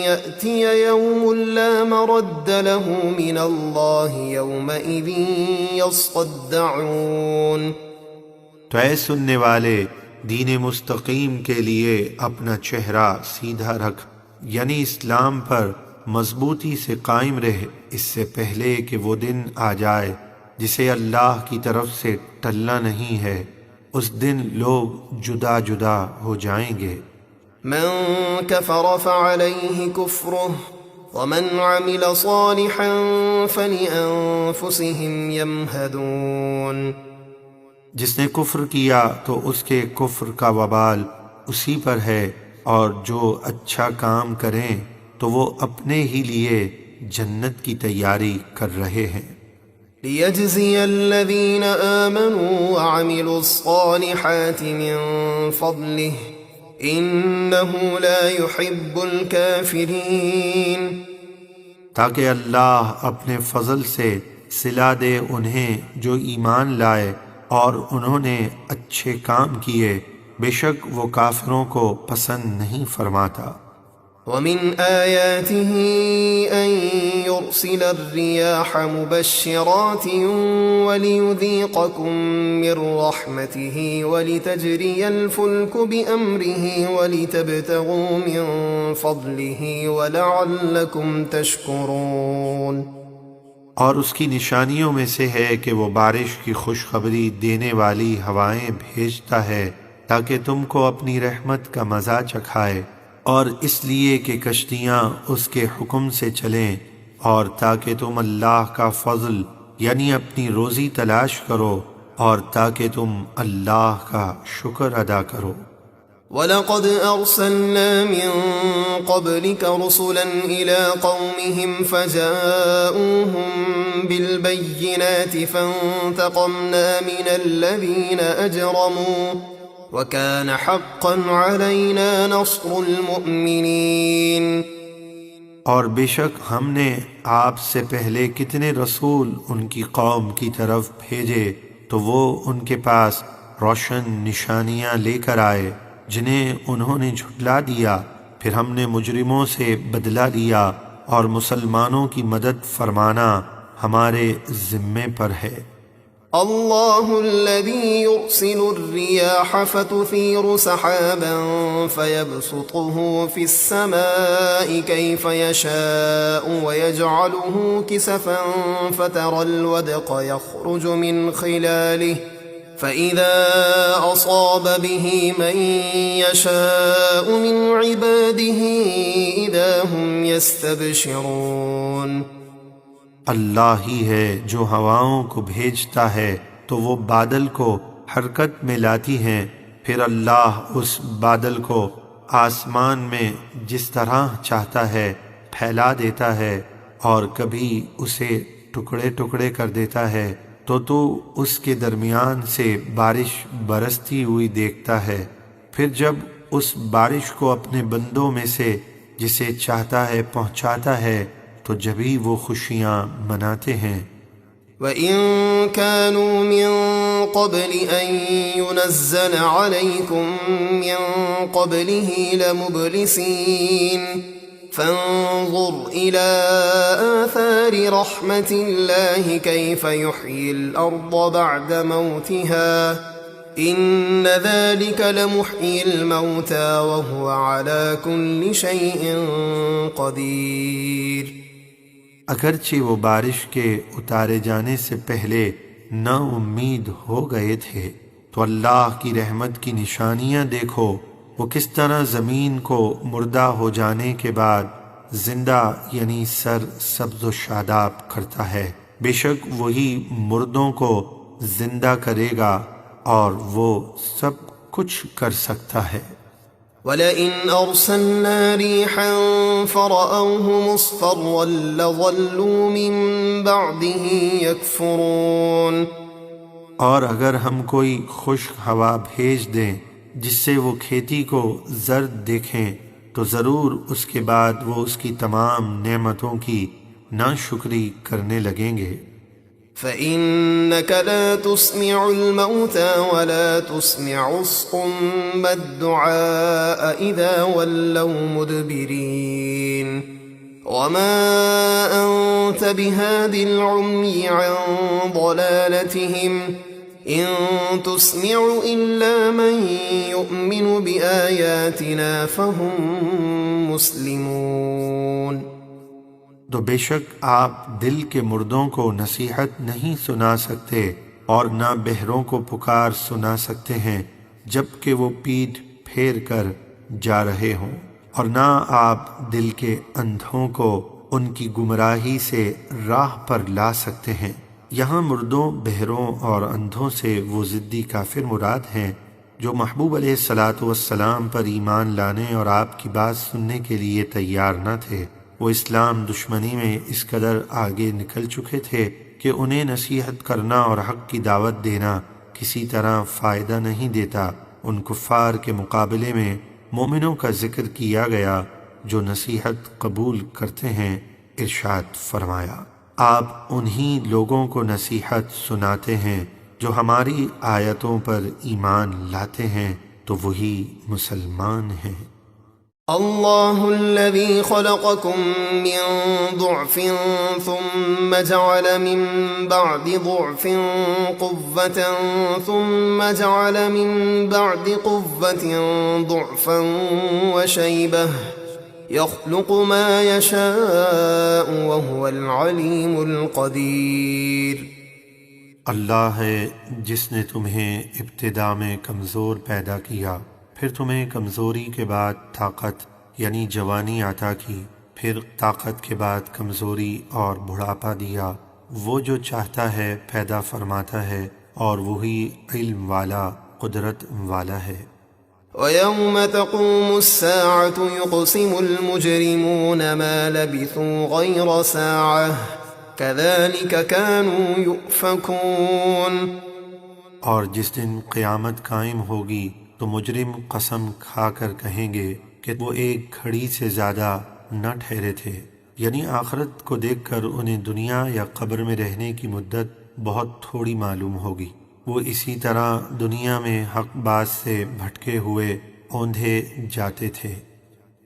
يأتي يوم لا مرد له من الله يومئذ يصدعون۔ تو اے سننے والے دین مستقیم کے لیے اپنا چہرہ سیدھا رکھ، یعنی اسلام پر مضبوطی سے قائم رہ، اس سے پہلے کہ وہ دن آ جائے جسے اللہ کی طرف سے ٹلنا نہیں ہے، اس دن لوگ جدا جدا ہو جائیں گے۔ من كفر فعليه كفره ومن عمل صالحا فلأنفسهم يمهدون۔ جس نے کفر کیا تو اس کے کفر کا وبال اسی پر ہے، اور جو اچھا کام کریں تو وہ اپنے ہی لیے جنت کی تیاری کر رہے ہیں۔ ليجزي الذين آمنوا وعملوا الصالحات من فضله إنه لا يحب الكافرين۔ تاکہ اللہ اپنے فضل سے صلہ دے انہیں جو ایمان لائے اور انہوں نے اچھے کام کیے، بے شک وہ کافروں کو پسند نہیں فرماتا۔ ومن آياته أن يرسل الرياح مبشرات وليذيقكم من رحمته ولتجري الفلك بأمره ولتبتغوا من فضله ولعلكم تشكرون۔ اور اس کی نشانیوں میں سے ہے کہ وہ بارش کی خوشخبری دینے والی ہوائیں بھیجتا ہے تاکہ تم کو اپنی رحمت کا مزہ چکھائے، اور اس لیے کہ کشتیاں اس کے حکم سے چلیں، اور تاکہ تم اللہ کا فضل یعنی اپنی روزی تلاش کرو، اور تاکہ تم اللہ کا شکر ادا کرو۔ وَلَقَدْ أَرْسَلْنَا مِن قَبْلِكَ رُسُلًا إِلَىٰ قَوْمِهِمْ فَجَاءُوهُم بِالْبَيِّنَاتِ فَانتَقَمْنَا مِنَ الَّذِينَ أَجْرَمُوا وَكَانَ حَقًّا عَلَيْنَا نَصْرُ الْمُؤْمِنِينَ۔ اور بے شک ہم نے آپ سے پہلے کتنے رسول ان کی قوم کی طرف بھیجے تو وہ ان کے پاس روشن نشانیاں لے کر آئے جنہیں انہوں نے جھٹلا دیا، پھر ہم نے مجرموں سے بدلہ لیا، اور مسلمانوں کی مدد فرمانا ہمارے ذمے پر ہے۔ الله الذي يرسل الرياح فتثير سحابا فيبسطه في السماء كيف يشاء ويجعله كسفا فترى الودق يخرج من خلاله فإذا أصاب به من يشاء من عباده إذا هم يستبشرون۔ اللہ ہی ہے جو ہواؤں کو بھیجتا ہے تو وہ بادل کو حرکت میں لاتی ہیں، پھر اللہ اس بادل کو آسمان میں جس طرح چاہتا ہے پھیلا دیتا ہے، اور کبھی اسے ٹکڑے ٹکڑے کر دیتا ہے تو اس کے درمیان سے بارش برستی ہوئی دیکھتا ہے، پھر جب اس بارش کو اپنے بندوں میں سے جسے چاہتا ہے پہنچاتا ہے تو جبھی وہ خوشیاں مناتے ہیں۔ وَإِن كَانُوا مِن قَبْلِ أَن يُنَزَّلَ عَلَيْكُم مِّن قَبْلِهِ لَمُبْلِسِينَ فَانظُرْ إِلَىٰ آثَارِ رَحْمَةِ اللَّهِ كَيْفَ يُحْيِي الْأَرْضَ بَعْدَ مَوْتِهَا إِنَّ ذَلِكَ لَمُحْيِي الْمَوْتَىٰ وَهُوَ عَلَىٰ كُلِّ شَيْءٍ قَدِيرٌ۔ اگرچہ وہ بارش کے اتارے جانے سے پہلے نا امید ہو گئے تھے، تو اللہ کی رحمت کی نشانیاں دیکھو، وہ کس طرح زمین کو مردہ ہو جانے کے بعد زندہ یعنی سر سبز و شاداب کرتا ہے، بے شک وہی مردوں کو زندہ کرے گا اور وہ سب کچھ کر سکتا ہے۔ وَلَئِنْ أَرْسَلْنَا رِيحًا فَرَأَوْهُ مُصْفَرًّا لَظَلُّوا مِن بَعْدِهِ يَكْفُرُونَ۔ اور اگر ہم کوئی خشک ہوا بھیج دیں جس سے وہ کھیتی کو زرد دیکھیں تو ضرور اس کے بعد وہ اس کی تمام نعمتوں کی ناشکری کرنے لگیں گے۔ فَإِنَّكَ لَا تُسْمِعُ الْمَوْتَى وَلَا تُسْمِعُ الصُّمَّ الدُّعَاءَ إِذَا وَلَّوْا مُدْبِرِينَ وَمَا أَنْتَ بِهَادِ الْعُمْيِ عَنْ ضَلَالَتِهِمْ إِن تُسْمِعُ إِلَّا مَن يُؤْمِنُ بِآيَاتِنَا فَهُمْ مُسْلِمُونَ۔ تو بے شک آپ دل کے مردوں کو نصیحت نہیں سنا سکتے اور نہ بہروں کو پکار سنا سکتے ہیں جب کہ وہ پیٹھ پھیر کر جا رہے ہوں، اور نہ آپ دل کے اندھوں کو ان کی گمراہی سے راہ پر لا سکتے ہیں۔ یہاں مردوں، بہروں اور اندھوں سے وہ ضدی کافر مراد ہیں جو محبوب علیہ السلام پر ایمان لانے اور آپ کی بات سننے کے لیے تیار نہ تھے۔ وہ اسلام دشمنی میں اس قدر آگے نکل چکے تھے کہ انہیں نصیحت کرنا اور حق کی دعوت دینا کسی طرح فائدہ نہیں دیتا۔ ان کفار کے مقابلے میں مومنوں کا ذکر کیا گیا جو نصیحت قبول کرتے ہیں۔ ارشاد فرمایا، آپ انہی لوگوں کو نصیحت سناتے ہیں جو ہماری آیتوں پر ایمان لاتے ہیں تو وہی مسلمان ہیں۔ اللہ الذي خلقكم من ضعف ثم جعل من بعد ضعف قوة ثم جعل من بعد قوة ضعفا وشيبة يخلق ما يشاء وهو العليم القدير۔ اللہ ہے جس نے تمہیں ابتدا میں کمزور پیدا کیا، پھر تمہیں کمزوری کے بعد طاقت یعنی جوانی عطا کی، پھر طاقت کے بعد کمزوری اور بڑھاپا دیا۔ وہ جو چاہتا ہے پیدا فرماتا ہے اور وہی علم والا، قدرت والا ہے۔ وَيَوْمَ تَقُومُ السَّاعَةُ يُقْسِمُ الْمُجْرِمُونَ مَا لَبِثُوا غَيْرَ سَاعَةٍ كَذَلِكَ كَانُوا يُؤْفَكُونَ۔ اور جس دن قیامت قائم ہوگی تو مجرم قسم کھا کر کہیں گے کہ وہ ایک گھڑی سے زیادہ نہ ٹھہرے تھے، یعنی آخرت کو دیکھ کر انہیں دنیا یا قبر میں رہنے کی مدت بہت تھوڑی معلوم ہوگی۔ وہ اسی طرح دنیا میں حق بات سے بھٹکے ہوئے اوندھے جاتے تھے۔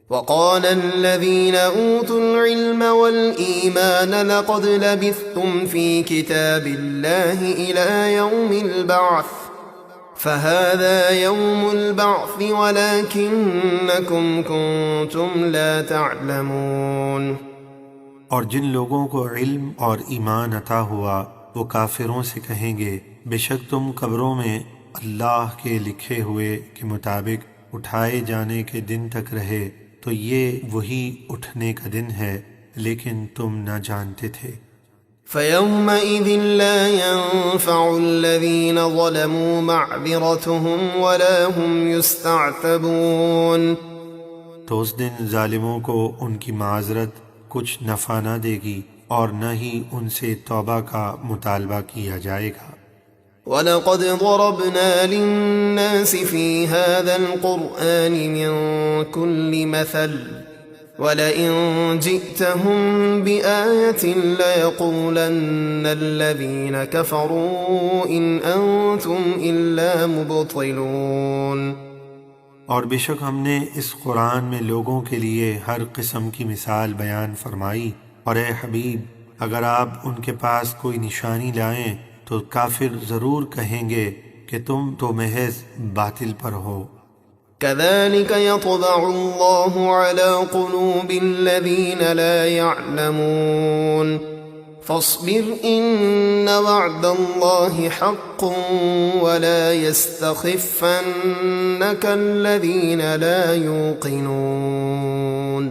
وقال الذين أوتوا العلم والإيمان لقد لبثتم في كتاب الله إلى يوم البعث فهذا يوم البعث ولكنكم كنتم لا تعلمون۔ اور جن لوگوں کو علم اور ایمان عطا ہوا وہ کافروں سے کہیں گے بے شک تم قبروں میں اللہ کے لکھے ہوئے کے مطابق اٹھائے جانے کے دن تک رہے، تو یہ وہی اٹھنے کا دن ہے لیکن تم نہ جانتے تھے۔ فَيَوْمَئِذٍ لَا يَنفَعُ الَّذِينَ ظَلَمُوا مَعْذِرَتُهُمْ وَلَا هُمْ يُسْتَعْتَبُونَ۔ تو اس دن ظالموں کو ان کی معذرت کچھ نفع نہ دے گی اور نہ ہی ان سے توبہ کا مطالبہ کیا جائے گا۔ وَلَقَدْ ضَرَبْنَا لِلنَّاسِ فِي هَذَا الْقُرْآنِ مِنْ كُلِّ مَثَلٍ وَلَئِنْ جِئْتَهُمْ بِآيَةٍ لَيَقُولَنَّ الَّذِينَ كَفَرُوا إِنْ أَنْتُمْ إِلَّا مُبْطِلُونَ۔ اور بے شک ہم نے اس قرآن میں لوگوں کے لیے ہر قسم کی مثال بیان فرمائی، اور اے حبیب اگر آپ ان کے پاس کوئی نشانی لائیں تو کافر ضرور کہیں گے کہ تم تو محض باطل پر ہو۔ كَذَلِكَ يَطْبَعُ اللَّهُ عَلَى قُلُوبِ الَّذِينَ لَا يَعْلَمُونَ فَاصْبِرْ إِنَّ وَعْدَ اللَّهِ حَقٌّ وَلَا يَسْتَخِفَّنَّكَ الَّذِينَ لَا يُوقِنُونَ۔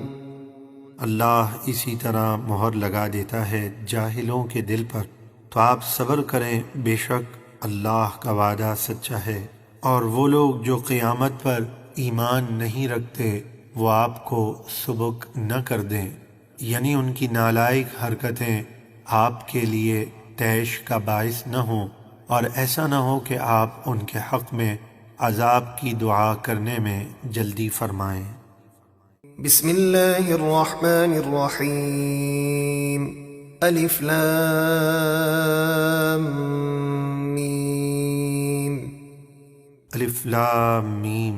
اللہ اسی طرح مہر لگا دیتا ہے جاہلوں کے دل پر، تو آپ صبر کریں، بے شک اللہ کا وعدہ سچا ہے۔ اور وہ لوگ جو قیامت پر ایمان نہیں رکھتے وہ آپ کو سبک نہ کر دیں، یعنی ان کی نالائق حرکتیں آپ کے لیے طیش کا باعث نہ ہوں، اور ایسا نہ ہو کہ آپ ان کے حق میں عذاب کی دعا کرنے میں جلدی فرمائیں۔ بسم اللہ الرحمن الرحیم الف لام میم۔ الف لام میم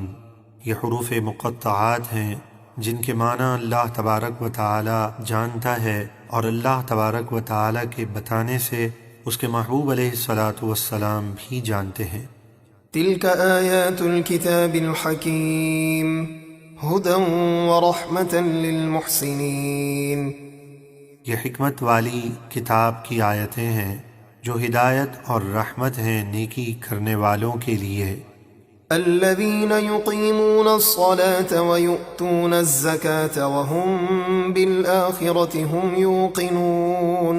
یہ حروف مقطعات ہیں جن کے معنی اللہ تبارک و تعالی جانتا ہے، اور اللہ تبارک و تعالی کے بتانے سے اس کے محبوب علیہ الصلاۃ والسلام بھی جانتے ہیں۔ تلک آیات الکتاب الحکیم ہدی ورحمۃ للمحسنین۔ یہ حکمت والی کتاب کی آیتیں ہیں جو ہدایت اور رحمت ہیں نیکی کرنے والوں کے لیے۔ الذین یقیمون الصلاة ویؤتون الزکاة وهم بالآخرة هم یوقنون۔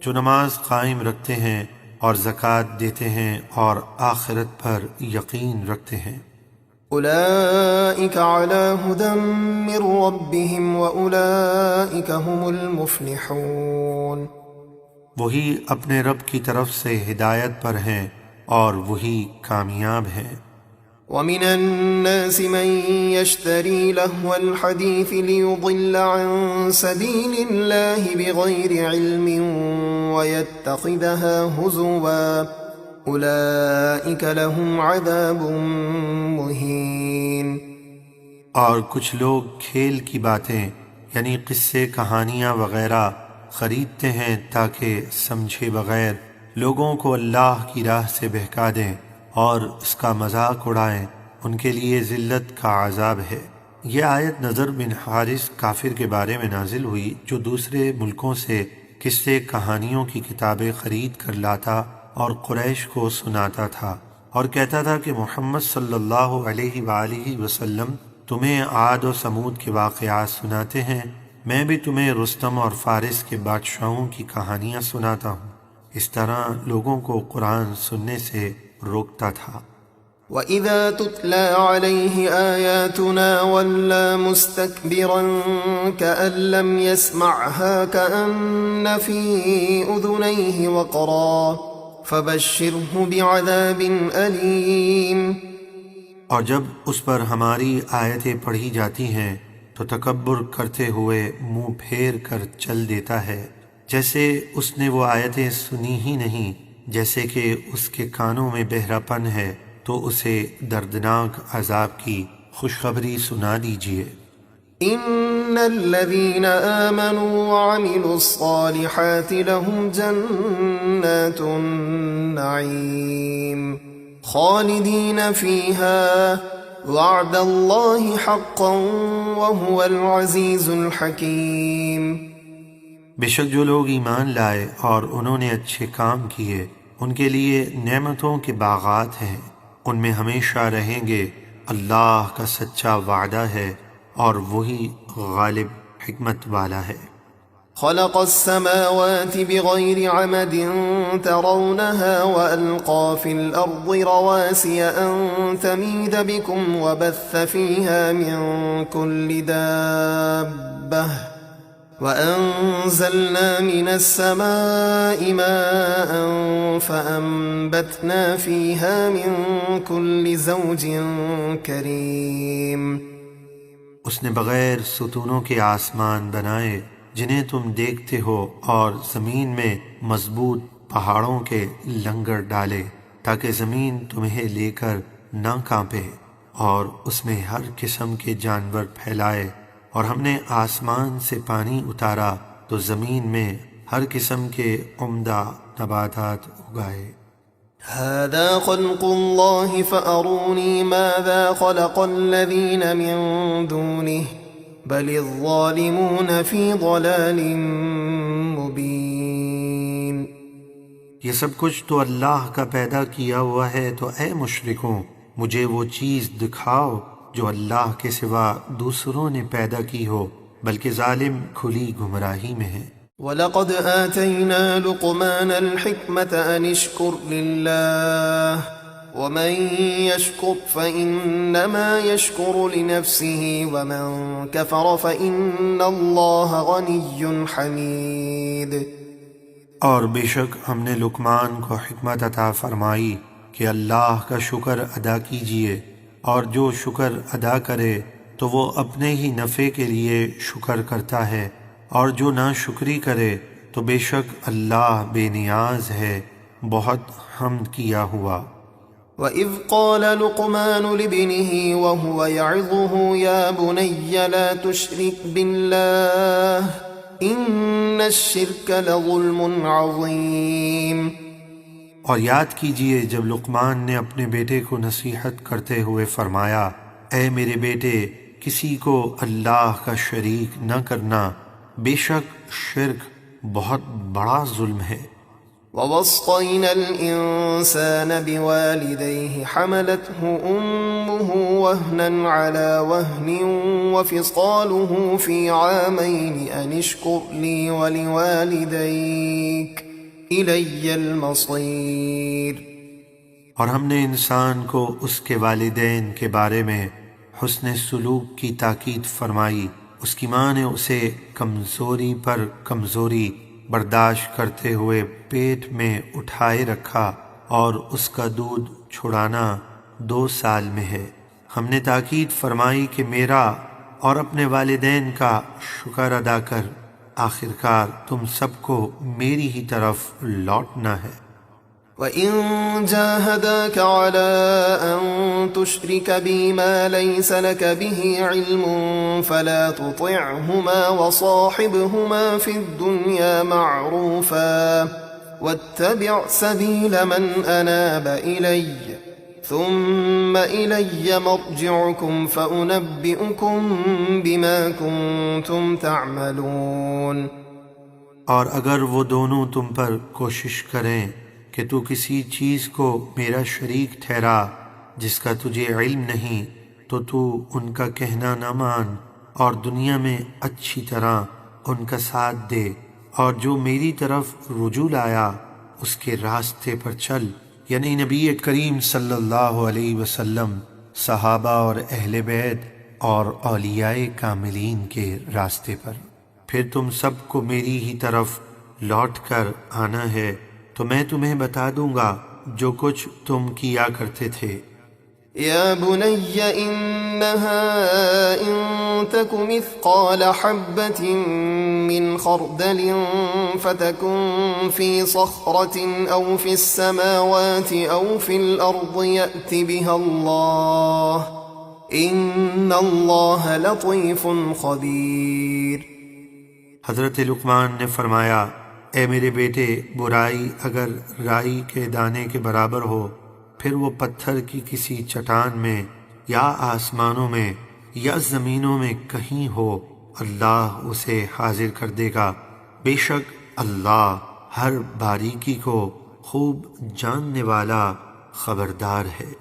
جو نماز قائم رکھتے ہیں اور زکوٰۃ دیتے ہیں اور آخرت پر یقین رکھتے ہیں۔ اولئک علی ھدی من ربہم واولئک ھم المفلحون۔ وہی اپنے رب کی طرف سے ہدایت پر ہیں اور وہی کامیاب ہیں۔ ومن الناس من يشتري لهو الحديث ليضل عن سبيل الله بغير علم ويتخذها هزوا أولئك لهم عذاب مهين۔ اور کچھ لوگ کھیل کی باتیں یعنی قصے کہانیاں وغیرہ خریدتے ہیں تاکہ سمجھے بغیر لوگوں کو اللہ کی راہ سے بہکا دیں اور اس کا مذاق اڑائیں، ان کے لیے ذلت کا عذاب ہے۔ یہ آیت نضر بن حارث کافر کے بارے میں نازل ہوئی جو دوسرے ملکوں سے قصے کہانیوں کی کتابیں خرید کر لاتا اور قریش کو سناتا تھا اور کہتا تھا کہ محمد صلی اللہ علیہ وآلہ وسلم تمہیں عاد و سمود کے واقعات سناتے ہیں، میں بھی تمہیں رستم اور فارس کے بادشاہوں کی کہانیاں سناتا ہوں۔ اس طرح لوگوں کو قرآن سننے سے روکتا تھا۔ وَإِذَا تُتْلَى عَلَيْهِ آيَاتُنَا وَلَّى مُسْتَكْبِرًا كَأَن لَّمْ يَسْمَعْهَا كَأَنَّ فِي أُذُنَيْهِ وَقْرًا فَبَشِّرْهُ بِعَذَابٍ أَلِيمٍ۔ اور جب اس پر ہماری آیتیں پڑھی جاتی ہیں تو تکبر کرتے ہوئے منہ پھیر کر چل دیتا ہے، جیسے اس نے وہ آیتیں سنی ہی نہیں، جیسے کہ اس کے کانوں میں بہرا پن ہے، تو اسے دردناک عذاب کی خوشخبری سنا دیجیے۔ ان الذين آمنوا وعملوا الصالحات لهم جنات النعيم خالدين فيها وعد الله حقا وهو العزيز الحكيم۔ بے شک جو لوگ ایمان لائے اور انہوں نے اچھے کام کیے ان کے لیے نعمتوں کے باغات ہیں، ان میں ہمیشہ رہیں گے، اللہ کا سچا وعدہ ہے اور وہی غالب حکمت والا ہے۔ خلق السماوات بغير عمد ترونها وألقى في الأرض رواسي أن تميد بكم وبث فيها من كل دابة وأنزلنا من السماء ماء فأنبتنا فيها من كل زوج كريم۔ اس نے بغیر ستونوں کے آسمان بنائے جنہیں تم دیکھتے ہو اور زمین میں مضبوط پہاڑوں کے لنگر ڈالے تاکہ زمین تمہیں لے کر نہ کانپے، اور اس میں ہر قسم کے جانور پھیلائے، اور ہم نے آسمان سے پانی اتارا تو زمین میں ہر قسم کے عمدہ نباتات اگائے۔ هذا خلق الله فأروني ماذا خلق الذين من دونه بل الظالمون في ضلال مبين۔ یہ سب کچھ تو اللہ کا پیدا کیا ہوا ہے، تو اے مشرکوں مجھے وہ چیز دکھاؤ جو اللہ کے سوا دوسروں نے پیدا کی ہو، بلکہ ظالم کھلی گمراہی میں ہے۔ وَلَقَدْ آتَيْنَا لُقْمَانَ الْحِكْمَةَ أَنِ اشْكُرْ لِلَّهِ وَمَنْ يَشْكُرْ فَإِنَّمَا يَشْكُرُ لِنَفْسِهِ وَمَنْ كَفَرَ فَإِنَّ اللَّهَ غَنِيٌّ حَمِيدٌ۔ اور بے شک ہم نے لقمان کو حکمت عطا فرمائی کہ اللہ کا شکر ادا کیجیے، اور جو شکر ادا کرے تو وہ اپنے ہی نفع کے لیے شکر کرتا ہے، اور جو ناشکری کرے تو بے شک اللہ بے نیاز ہے، بہت حمد کیا ہوا۔ وَإِذْ قَالَ لُقْمَانُ لِابْنِهِ وَهُوَ يَعِظُهُ يَا بُنَيَّ لَا تُشْرِكْ بِاللَّهِ إِنَّ الشِّرْكَ لَظُلْمٌ عَظِيمٌ۔ اور یاد کیجئے جب لقمان نے اپنے بیٹے کو نصیحت کرتے ہوئے فرمایا، اے میرے بیٹے، کسی کو اللہ کا شریک نہ کرنا، بے شک شرک بہت بڑا ظلم ہے۔ وَوَصَّيْنَا الْإِنسَانَ بِوَالِدَيْهِ حَمَلَتْهُ أُمُّهُ وَهْنًا عَلَى وَهْنٍ وَفِصَالُهُ فِي عَامَيْنِ أَنِ اشْكُرْ لِي وَلِوَالِدَيْكَ إِلَيَّ الْمَصِيرُ۔ اور ہم نے انسان کو اس کے والدین کے بارے میں حسن سلوک کی تاکید فرمائی۔ اس کی ماں نے اسے کمزوری پر کمزوری برداشت کرتے ہوئے پیٹ میں اٹھائے رکھا، اور اس کا دودھ چھڑانا 2 سال میں ہے۔ ہم نے تاکید فرمائی کہ میرا اور اپنے والدین کا شکر ادا کر، آخرکار تم سب کو میری ہی طرف لوٹنا ہے۔ وَإِن جَاهَدَاكَ عَلَىٰ أَن تُشْرِكَ بِي مَا لَيْسَ لَكَ بِهِ عِلْمٌ فَلَا تُطِعْهُمَا وَصَاحِبْهُمَا فِي الدُّنْيَا مَعْرُوفًا وَاتَّبِعْ سَبِيلَ مَنْ أَنَابَ إِلَيَّ ثُمَّ إِلَيَّ مَرْجِعُكُمْ فَأُنَبِّئُكُمْ بِمَا كُنتُمْ تَعْمَلُونَ۔ اور اگر وہ دونوں تم پر کوشش کریں کہ تو کسی چیز کو میرا شریک ٹھہرا جس کا تجھے علم نہیں، تو ان کا کہنا نہ مان، اور دنیا میں اچھی طرح ان کا ساتھ دے، اور جو میری طرف رجوع لایا اس کے راستے پر چل، یعنی نبی کریم صلی اللہ علیہ وسلم، صحابہ اور اہل بیت اور اولیاء کاملین کے راستے پر۔ پھر تم سب کو میری ہی طرف لوٹ کر آنا ہے، تو میں تمہیں بتا دوں گا جو کچھ تم کیا کرتے تھے۔ يَا بُنَيَّ إِنَّهَا إِن تَكُ مِثْقَالَ حَبَّةٍ مِّنْ خَرْدَلٍ فَتَكُن فِي صَخْرَةٍ أَوْ فِي السَّمَاوَاتِ أَوْ فِي الْأَرْضِ يَأْتِ بِهَا اللَّهُ إِنَّ اللَّهَ لَطِيفٌ خَبِيرٌ۔ حضرت لقمان نے فرمایا، اے میرے بیٹے، برائی اگر رائی کے دانے کے برابر ہو، پھر وہ پتھر کی کسی چٹان میں یا آسمانوں میں یا زمینوں میں کہیں ہو، اللہ اسے حاضر کر دے گا۔ بے شک اللہ ہر باریکی کو خوب جاننے والا خبردار ہے۔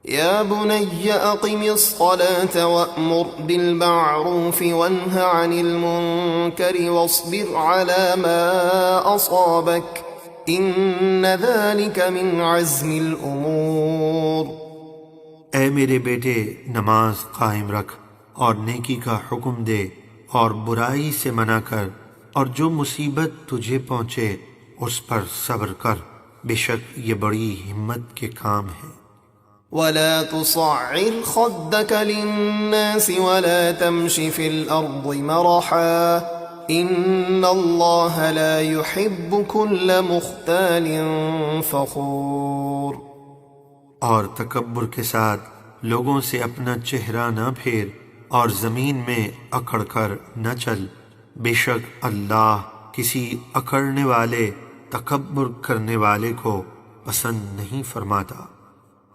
يَا بُنَيَّ أَقِمِ الصَّلَاةَ وَأْمُرْ بِالْمَعْرُوفِ وَانْهَ عَنِ الْمُنكَرِ وَاصْبِرْ عَلَى مَا أَصَابَكَ إِنَّ ذَلِكَ مِنْ عَزْمِ الْأُمُورِ۔ اے میرے بیٹے، نماز قائم رکھ اور نیکی کا حکم دے، اور برائی سے منع کر، اور جو مصیبت تجھے پہنچے اس پر صبر کر، بے شک یہ بڑی ہمت کے کام ہے۔ وَلَا تُصَعِّرْ خَدَّكَ لِلنَّاسِ وَلَا تَمْشِ فِي الْأَرْضِ مَرَحًا إِنَّ اللَّهَ لَا يُحِبُّ كُلَّ مُخْتَالٍ فَخُورٍ۔ اور تکبر کے ساتھ لوگوں سے اپنا چہرہ نہ پھیر، اور زمین میں اکڑ کر نہ چل، بے شک اللہ کسی اکڑنے والے، تکبر کرنے والے کو پسند نہیں فرماتا۔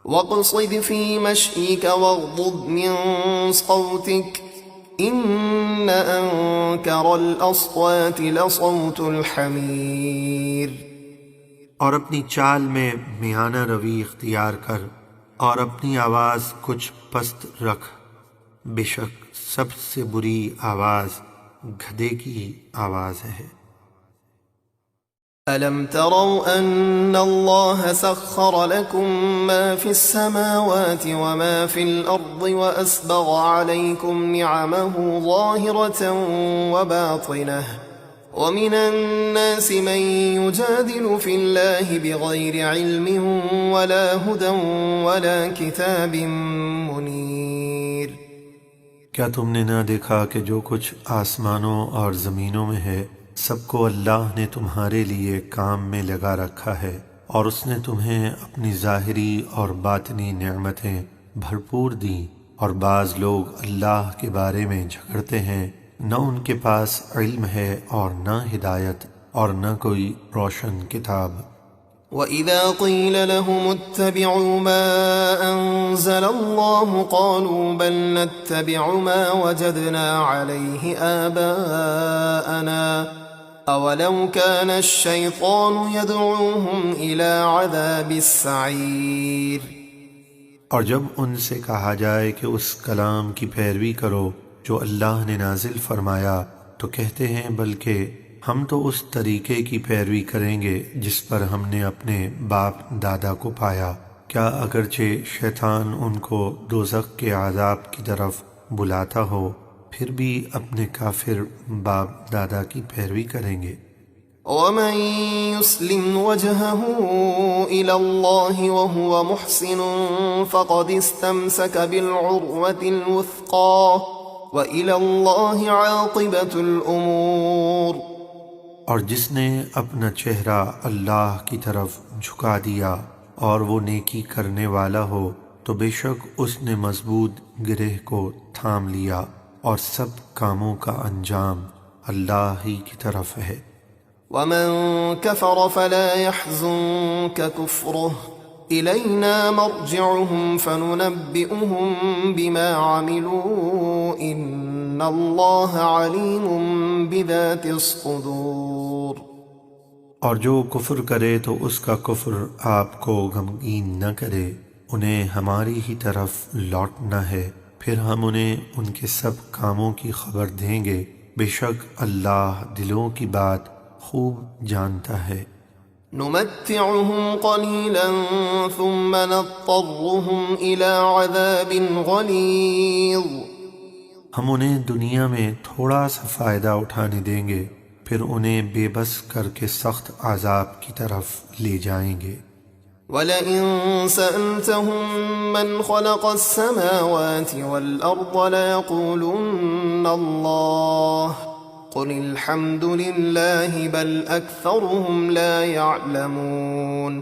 وَاقْصِدْ فِي مَشْيِكَ وَاغْضُضْ مِنْ صَوْتِكَ إِنَّ أَنكَرَ الْأَصْوَاتِ لَصَوْتُ الْحَمِيرِ۔ اور اپنی چال میں میانہ روی اختیار کر، اور اپنی آواز کچھ پست رکھ، بے شک سب سے بری آواز گدھے کی آواز ہے۔ ألم تروا أن الله سخر لكم ما في السماوات وما في الأرض وأسبغ عليكم نعمه ظاهرة وباطنة ومن الناس من يجادل في الله بغير علم ولا هدى ولا كتاب منير. کیا تم نے نہ دیکھا کہ جو کچھ آسمانوں اور زمینوں میں ہے سب کو اللہ نے تمہارے لیے کام میں لگا رکھا ہے، اور اس نے تمہیں اپنی ظاہری اور باطنی نعمتیں بھرپور دیں، اور بعض لوگ اللہ کے بارے میں جھگڑتے ہیں، نہ ان کے پاس علم ہے اور نہ ہدایت اور نہ کوئی روشن کتاب۔ وَإِذَا قِيلَ لَهُمُ اتَّبِعُوا مَا أَنزَلَ اللَّهُ قَالُوا بَلْ نَتَّبِعُ مَا وَجَدْنَا عَلَيْهِ آبَاءَنَا أَوَلَوْ كَانَ الشَّيْطَانُ يَدْعُوهُمْ إِلَى عَذَابِ السَّعِيرِ۔ اور جب ان سے کہا جائے کہ اس کلام کی پیروی کرو جو اللہ نے نازل فرمایا تو کہتے ہیں بلکہ ہم تو اس طریقے کی پیروی کریں گے جس پر ہم نے اپنے باپ دادا کو پایا، کیا اگرچہ شیطان ان کو دوزخ کے عذاب کی طرف بلاتا ہو پھر بھی اپنے کافر باپ دادا کی پیروی کریں گے۔ وَمَن يُسْلِمْ وَجْهَهُ إِلَى اللَّهِ وَهُوَ مُحْسِنٌ فَقَدِ اسْتَمْسَكَ بِالْعُرْوَةِ الْوُثْقَى وَإِلَى اللَّهِ عَاقِبَةُ الْأُمُورِ۔ اور جس نے اپنا چہرہ اللہ کی طرف جھکا دیا اور وہ نیکی کرنے والا ہو تو بے شک اس نے مضبوط گرہ کو تھام لیا، اور سب کاموں کا انجام اللہ ہی کی طرف ہے۔ وَمَن كَفَرَ فَلَا يَحْزُنكَ كُفْرُهُ إِلَيْنَا مَرْجِعُهُمْ فَنُنَبِّئُهُم بِمَا عَمِلُوا إِنَّ اللَّهَ عَلِيمٌ بِذَاتِ الصُّدُورِ۔ اور جو کفر کرے تو اس کا کفر آپ کو غمگین نہ کرے، انہیں ہماری ہی طرف لوٹنا ہے، پھر ہم انہیں ان کے سب کاموں کی خبر دیں گے، بے شک اللہ دلوں کی بات خوب جانتا ہے۔ نُمَتِّعُهُمْ قَلِيلًا ثُمَّ نَضْطَرُّهُمْ إِلَى عَذَابٍ غَلِيظٍ۔ ہم انہیں دنیا میں تھوڑا سا فائدہ اٹھانے دیں گے، پھر انہیں بے بس کر کے سخت عذاب کی طرف لے جائیں گے۔ وَلَئِن سَأَلْتَهُم مَّنْ خَلَقَ السَّمَاوَاتِ وَالْأَرْضَ لَيَقُولُنَّ اللَّهُ قُلِ الْحَمْدُ لِلَّهِ بَلْ أَكْثَرُهُمْ لَا يَعْلَمُونَ۔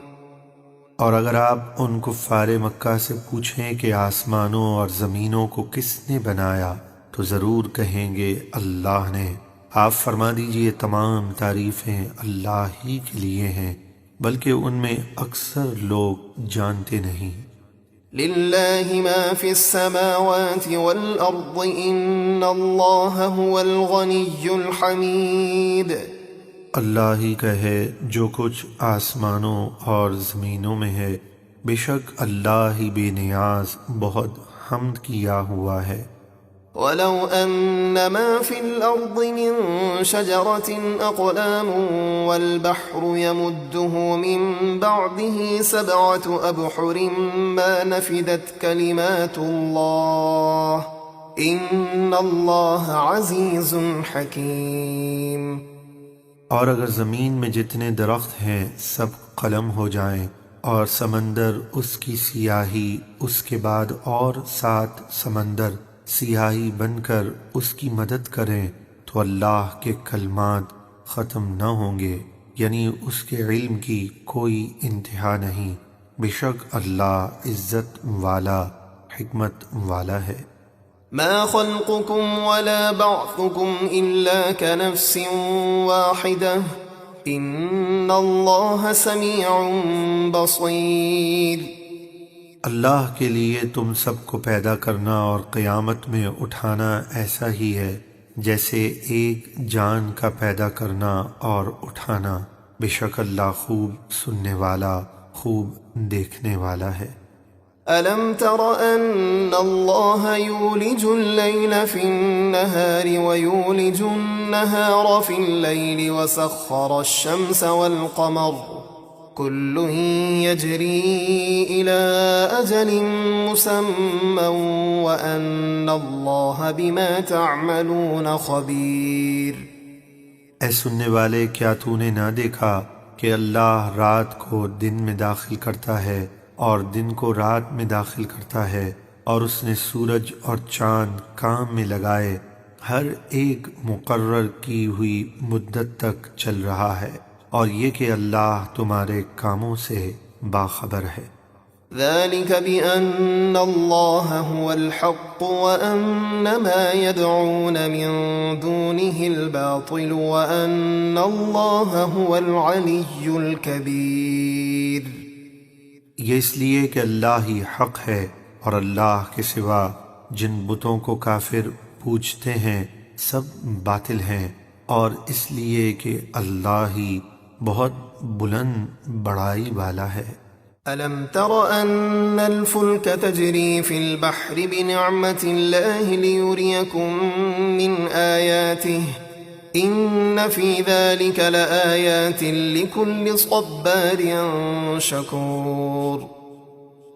اور اگر آپ ان کفار مکہ سے پوچھیں کہ آسمانوں اور زمینوں کو کس نے بنایا تو ضرور کہیں گے اللہ نے۔ آپ فرما دیجئے تمام تعریفیں اللہ ہی کے لیے ہیں، بلکہ ان میں اکثر لوگ جانتے نہیں۔ لِلَّهِ مَا فِي السَّمَاوَاتِ وَالْأَرْضِ إِنَّ اللَّهَ هُوَ الْغَنِيُّ الْحَمِيدُ۔ اللہ ہی کا ہے جو کچھ آسمانوں اور زمینوں میں ہے، بے شک اللہ ہی بے نیاز بہت حمد کیا ہوا ہے۔ وَلَوْ أَنَّ مَا فِي الْأَرْضِ مِن شَجَرَةٍ أَقْلَامٌ وَالْبَحْرُ يَمُدُّهُ مِن بَعْدِهِ سَبْعَةُ أَبْحُرٍ مَّا نَفِدَتْ كَلِمَاتُ اللَّهِ إِنَّ اللَّهَ عَزِيزٌ حَكِيمٌ۔ اور اگر زمین میں جتنے درخت ہیں سب قلم ہو جائیں اور سمندر اس کی سیاہی، اس کے بعد اور 7 سمندر سیاہی بن کر اس کی مدد کریں تو اللہ کے کلمات ختم نہ ہوں گے، یعنی اس کے علم کی کوئی انتہا نہیں، بے شک اللہ عزت والا حکمت والا ہے۔ ما خلقكم ولا بعثكم إلا كنفس واحدة إن الله سميع بصير۔ اللہ کے لیے تم سب کو پیدا کرنا اور قیامت میں اٹھانا ایسا ہی ہے جیسے ایک جان کا پیدا کرنا اور اٹھانا، بے شک اللہ خوب سننے والا خوب دیکھنے والا ہے۔ أَلَمْ تَرَ أَنَّ اللَّهَ يُولِجُ اللَّيْلَ فِي النَّهَارِ وَيُولِجُ النهار في الليل وسخر الشمس والقمر كل يجري إلى أجل مسمى وأن الله بما تعملون خبير۔ اے سننے والے، کیا تو نے نہ دیکھا کہ اللہ رات کو دن میں داخل کرتا ہے اور دن کو رات میں داخل کرتا ہے، اور اس نے سورج اور چاند کام میں لگائے، ہر ایک مقرر کی ہوئی مدت تک چل رہا ہے، اور یہ کہ اللہ تمہارے کاموں سے باخبر ہے۔ ذلك بأن الله هو الحق وأن ما يدعون من دونه الباطل وأن الله هو العلي الكبير۔ یہ اس لیے کہ اللہ ہی حق ہے، اور اللہ کے سوا جن بتوں کو کافر پوجتے ہیں سب باطل ہیں، اور اس لیے کہ اللہ ہی بہت بلند بڑائی والا ہے۔ ألم تر أن الفلك تجري في البحر بنعمة الله ليريكم من آياته إن في ذلك لآيات لكل صبار شكور۔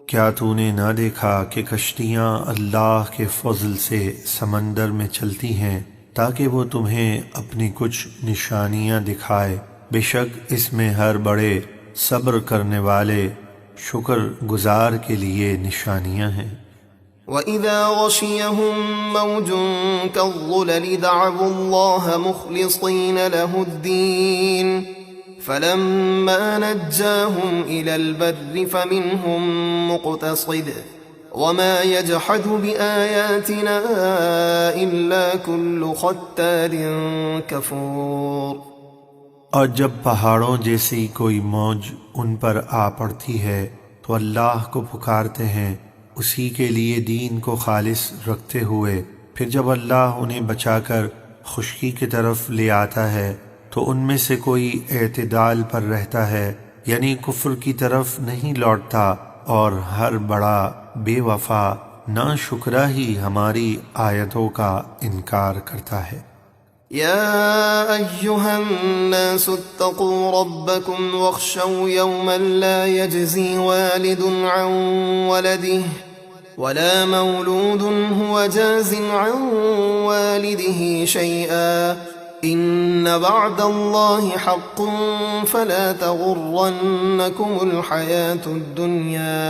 کیا تو نے نہ دیکھا کہ کشتیاں اللہ کے فضل سے سمندر میں چلتی ہیں تاکہ وہ تمہیں اپنی کچھ نشانیاں دکھائے، بے شک اس میں ہر بڑے صبر کرنے والے شکر گزار کے لیے نشانیاں ہیں۔ وَإِذَا غَشِيَهُم مَّوْجٌ كَالظُّلَلِ دَعَوُا اللَّهَ مُخْلِصِينَ لَهُ الدِّينَ فَلَمَّا نَجَّاهُمْ إِلَى الْبَرِّ فَمِنْهُم مُّقْتَصِدٌ وَمَا يَجْحَدُ بِآيَاتِنَا إِلَّا كُلُّ خَتَّارٍ كَفُورٍ۔ اور جب پہاڑوں جیسی کوئی موج ان پر آ پڑتی ہے تو اللہ کو پکارتے ہیں اسی کے لیے دین کو خالص رکھتے ہوئے، پھر جب اللہ انہیں بچا کر خشکی کی طرف لے آتا ہے تو ان میں سے کوئی اعتدال پر رہتا ہے، یعنی کفر کی طرف نہیں لوٹتا، اور ہر بڑا بے وفا ناشکرا ہی ہماری آیتوں کا انکار کرتا ہے۔ يا أيها الناس اتقوا ربكم واخشوا يوما لا يجزي والد عن ولده ولا مولود هو جاز عن والده شيئا إن وعد الله حق فلا تغرنكم الحياة الدنيا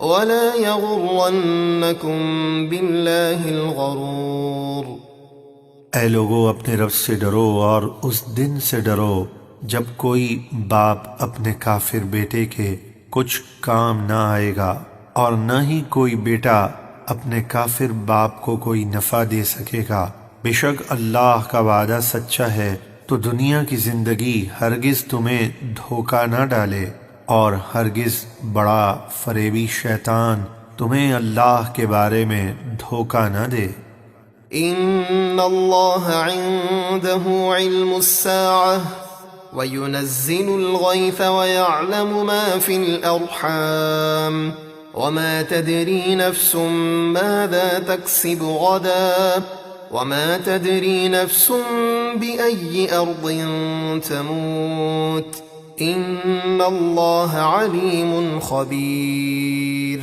ولا يغرنكم بالله الغرور۔ اے لوگو، اپنے رب سے ڈرو اور اس دن سے ڈرو جب کوئی باپ اپنے کافر بیٹے کے کچھ کام نہ آئے گا، اور نہ ہی کوئی بیٹا اپنے کافر باپ کو کوئی نفع دے سکے گا۔ بے شک اللہ کا وعدہ سچا ہے، تو دنیا کی زندگی ہرگز تمہیں دھوکہ نہ ڈالے، اور ہرگز بڑا فریبی شیطان تمہیں اللہ کے بارے میں دھوکہ نہ دے۔ إن الله عنده علم الساعة وينزل الغيث ويعلم ما في الأرحام وما تدري نفس ماذا تكسب غدا وما تدري نفس بأي أرض تموت إن الله عليم خبير۔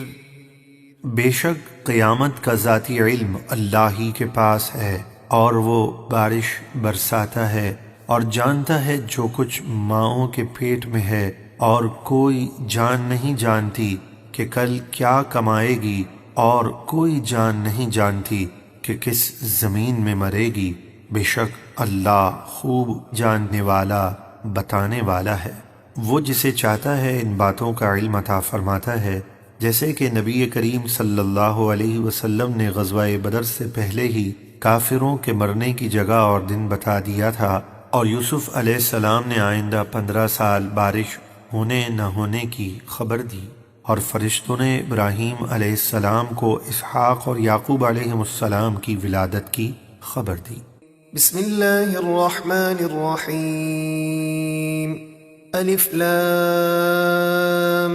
بے شک قیامت کا ذاتی علم اللہ ہی کے پاس ہے، اور وہ بارش برساتا ہے اور جانتا ہے جو کچھ ماؤں کے پیٹ میں ہے، اور کوئی جان نہیں جانتی کہ کل کیا کمائے گی، اور کوئی جان نہیں جانتی کہ کس زمین میں مرے گی۔ بے شک اللہ خوب جاننے والا بتانے والا ہے۔ وہ جسے چاہتا ہے ان باتوں کا علم عطا فرماتا ہے، جیسے کہ نبی کریم صلی اللہ علیہ وسلم نے غزوہ بدر سے پہلے ہی کافروں کے مرنے کی جگہ اور دن بتا دیا تھا، اور یوسف علیہ السلام نے آئندہ 15 سال بارش ہونے نہ ہونے کی خبر دی، اور فرشتوں نے ابراہیم علیہ السلام کو اسحاق اور یعقوب علیہ السلام کی ولادت کی خبر دی۔ بسم اللہ الرحمن الرحیم الف لام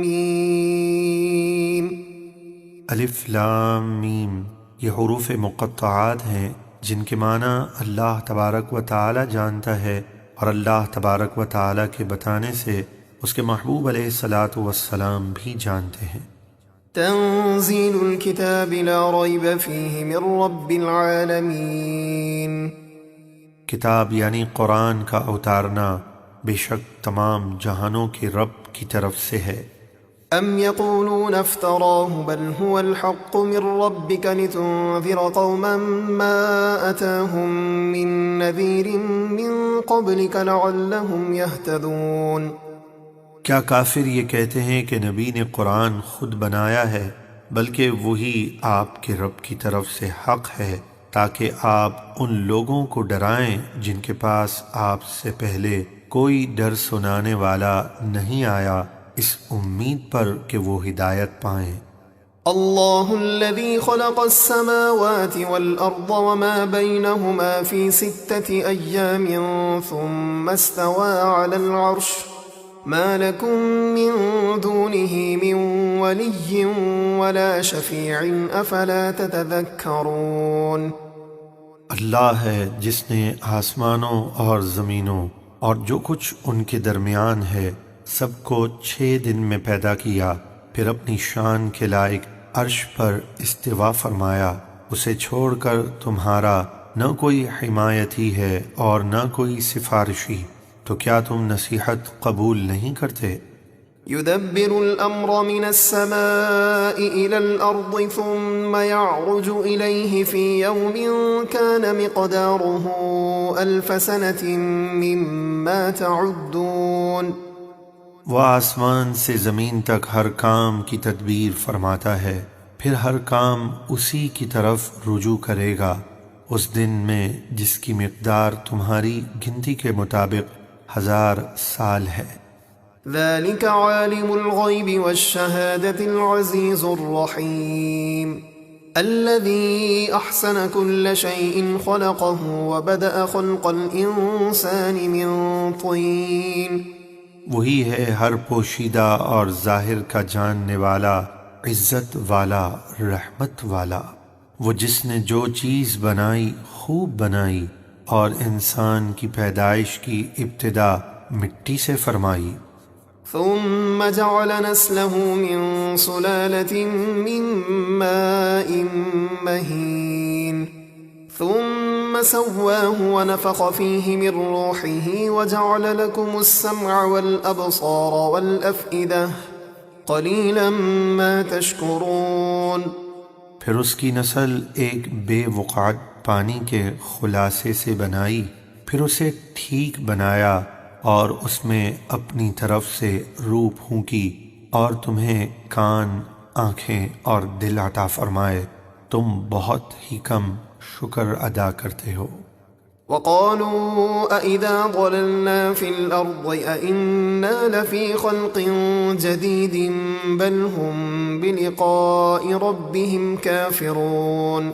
میم۔ الف لام میم، یہ حروف مقطعات ہیں جن کے معنی اللہ تبارک و تعالی جانتا ہے، اور اللہ تبارک و تعالی کے بتانے سے اس کے محبوب علیہ الصلاۃ والسلام بھی جانتے ہیں۔ تنزيل الكتاب لا ريب فيه من رب العالمين، کتاب یعنی قرآن کا اتارنا بے شک تمام جہانوں کے رب کی طرف سے ہے۔ أم يقولون افتراه بل هو الحق من ربك لتنذر قوما ما أتاهم من نذير من قبلك لعلهم يهتدون۔ کیا کافر یہ کہتے ہیں کہ نبی نے قرآن خود بنایا ہے، بلکہ وہی آپ کے رب کی طرف سے حق ہے تاکہ آپ ان لوگوں کو ڈرائیں جن کے پاس آپ سے پہلے کوئی ڈر سنانے والا نہیں آیا، اس امید پر کہ وہ ہدایت پائیں۔ الله الذي خلق السماوات والأرض وما بينهما في 6 أيام ثم استوى على العرش ما لكم من دونه من ولي ولا شفيع أفلا تتذكرون۔ اللہ ہے جس نے آسمانوں اور زمینوں اور جو کچھ ان کے درمیان ہے سب کو 6 دن میں پیدا کیا، پھر اپنی شان کے لائق عرش پر استوا فرمایا، اسے چھوڑ کر تمہارا نہ کوئی حمایتی ہے اور نہ کوئی سفارشی، تو کیا تم نصیحت قبول نہیں کرتے؟ يدبر الأمر من السماء إلى الأرض ثم يعرج إليه في يوم كان مقداره 1000 سنة مما تعدون۔ وہ آسمان سے زمین تک ہر کام کی تدبیر فرماتا ہے، پھر ہر کام اسی کی طرف رجوع کرے گا اس دن میں جس کی مقدار تمہاری گنتی کے مطابق 1000 سال ہے۔ ذلك عالم الغيب والشهادة العزيز الرحيم الذي أحسن كل شيء خلقه وبدأ خلق الإنسان من طين۔ وہی ہے ہر پوشیدہ اور ظاہر کا جاننے والا، عزت والا، رحمت والا، وہ جس نے جو چیز بنائی خوب بنائی، اور انسان کی پیدائش کی ابتدا مٹی سے فرمائی۔ ثم جعل نسله من سلالة من ماء مهين ثم سواه ونفخ فيه من روحه وجعل لكم السمع والأبصار والأفئدة قليلا ما تشكرون۔ پھر اس کی نسل ایک بے وقعت پانی کے خلاصے سے بنائی، پھر اسے ٹھیک بنایا اور اس میں اپنی طرف سے روح پھونکی، اور تمہیں کان، آنکھیں اور دل عطا فرمائے، تم بہت ہی کم شکر ادا کرتے ہو۔ وقالوا أَإِذَا ضَلَلْنَا فِي الْأَرْضِ أَإِنَّا لَفِي خَلْقٍ جَدِيدٍ بَلْ هُمْ بِلِقَاءِ رَبِّهِمْ كَافِرُونَ۔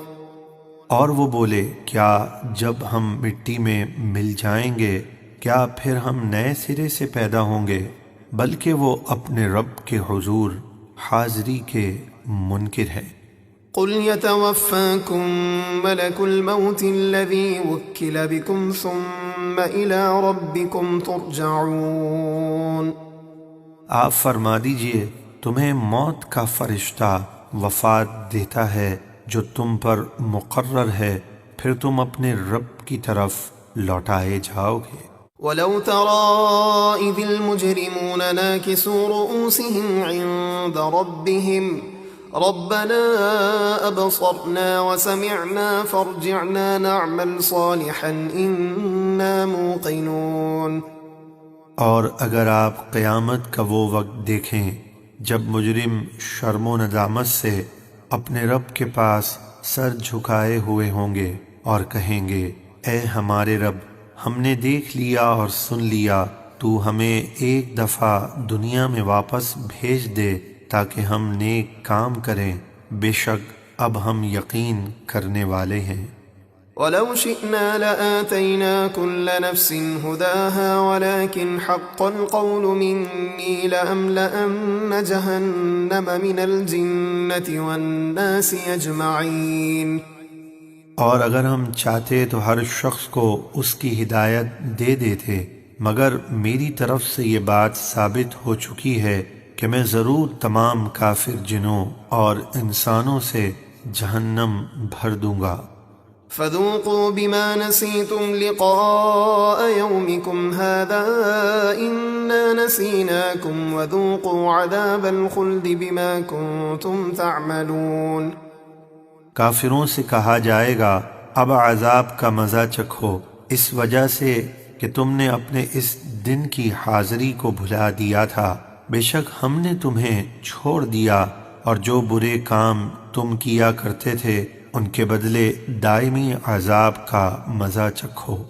اور وہ بولے، کیا جب ہم مٹی میں مل جائیں گے کیا پھر ہم نئے سرے سے پیدا ہوں گے؟ بلکہ وہ اپنے رب کے حضور حاضری کے منکر ہے۔ قل يتوفاكم ملك الموت الذي وكل بكم ثم إلى ربكم ترجعون۔ آپ فرما دیجئے، تمہیں موت کا فرشتہ وفات دیتا ہے جو تم پر مقرر ہے، پھر تم اپنے رب کی طرف لوٹائے جاؤ گے۔ ولو ترى إذ المجرمون ناكسوا رؤوسهم عند ربهم ربنا أبصرنا وسمعنا فارجعنا نعمل صالحا إنا موقنون۔ اور اگر آپ قیامت کا وہ وقت دیکھیں جب مجرم شرم و ندامت سے اپنے رب کے پاس سر جھکائے ہوئے ہوں گے اور کہیں گے، اے ہمارے رب، ہم نے دیکھ لیا اور سن لیا، تو ہمیں ایک دفعہ دنیا میں واپس بھیج دے تاکہ ہم نیک کام کریں، بے شک اب ہم یقین کرنے والے ہیں۔ وَلَوْ شِئْنَا لَآتَيْنَا كُلَّ نَفْسٍ هُدَاهَا وَلَكِنْ حَقَّ الْقَوْلُ مِنِّي لَأَمْلَأَنَّ جَهَنَّمَ مِنَ الْجِنَّةِ وَالنَّاسِ أَجْمَعِينَ۔ اور اگر ہم چاہتے تو ہر شخص کو اس کی ہدایت دے دیتے، مگر میری طرف سے یہ بات ثابت ہو چکی ہے کہ میں ضرور تمام کافر جنوں اور انسانوں سے جہنم بھر دوں گا۔ فذوقوا بما نسيتم لقاء يومكم هذا إنا نسيناكم وذوقوا عذاب الخلد بما كنتم تعملون۔ کافروں سے کہا جائے گا اب عذاب کا مزہ چکھو، اس وجہ سے کہ تم نے اپنے اس دن کی حاضری کو بھلا دیا تھا، بے شک ہم نے تمہیں چھوڑ دیا اور جو برے کام تم کیا کرتے تھے ان کے بدلے دائمی عذاب کا مزہ چکھو۔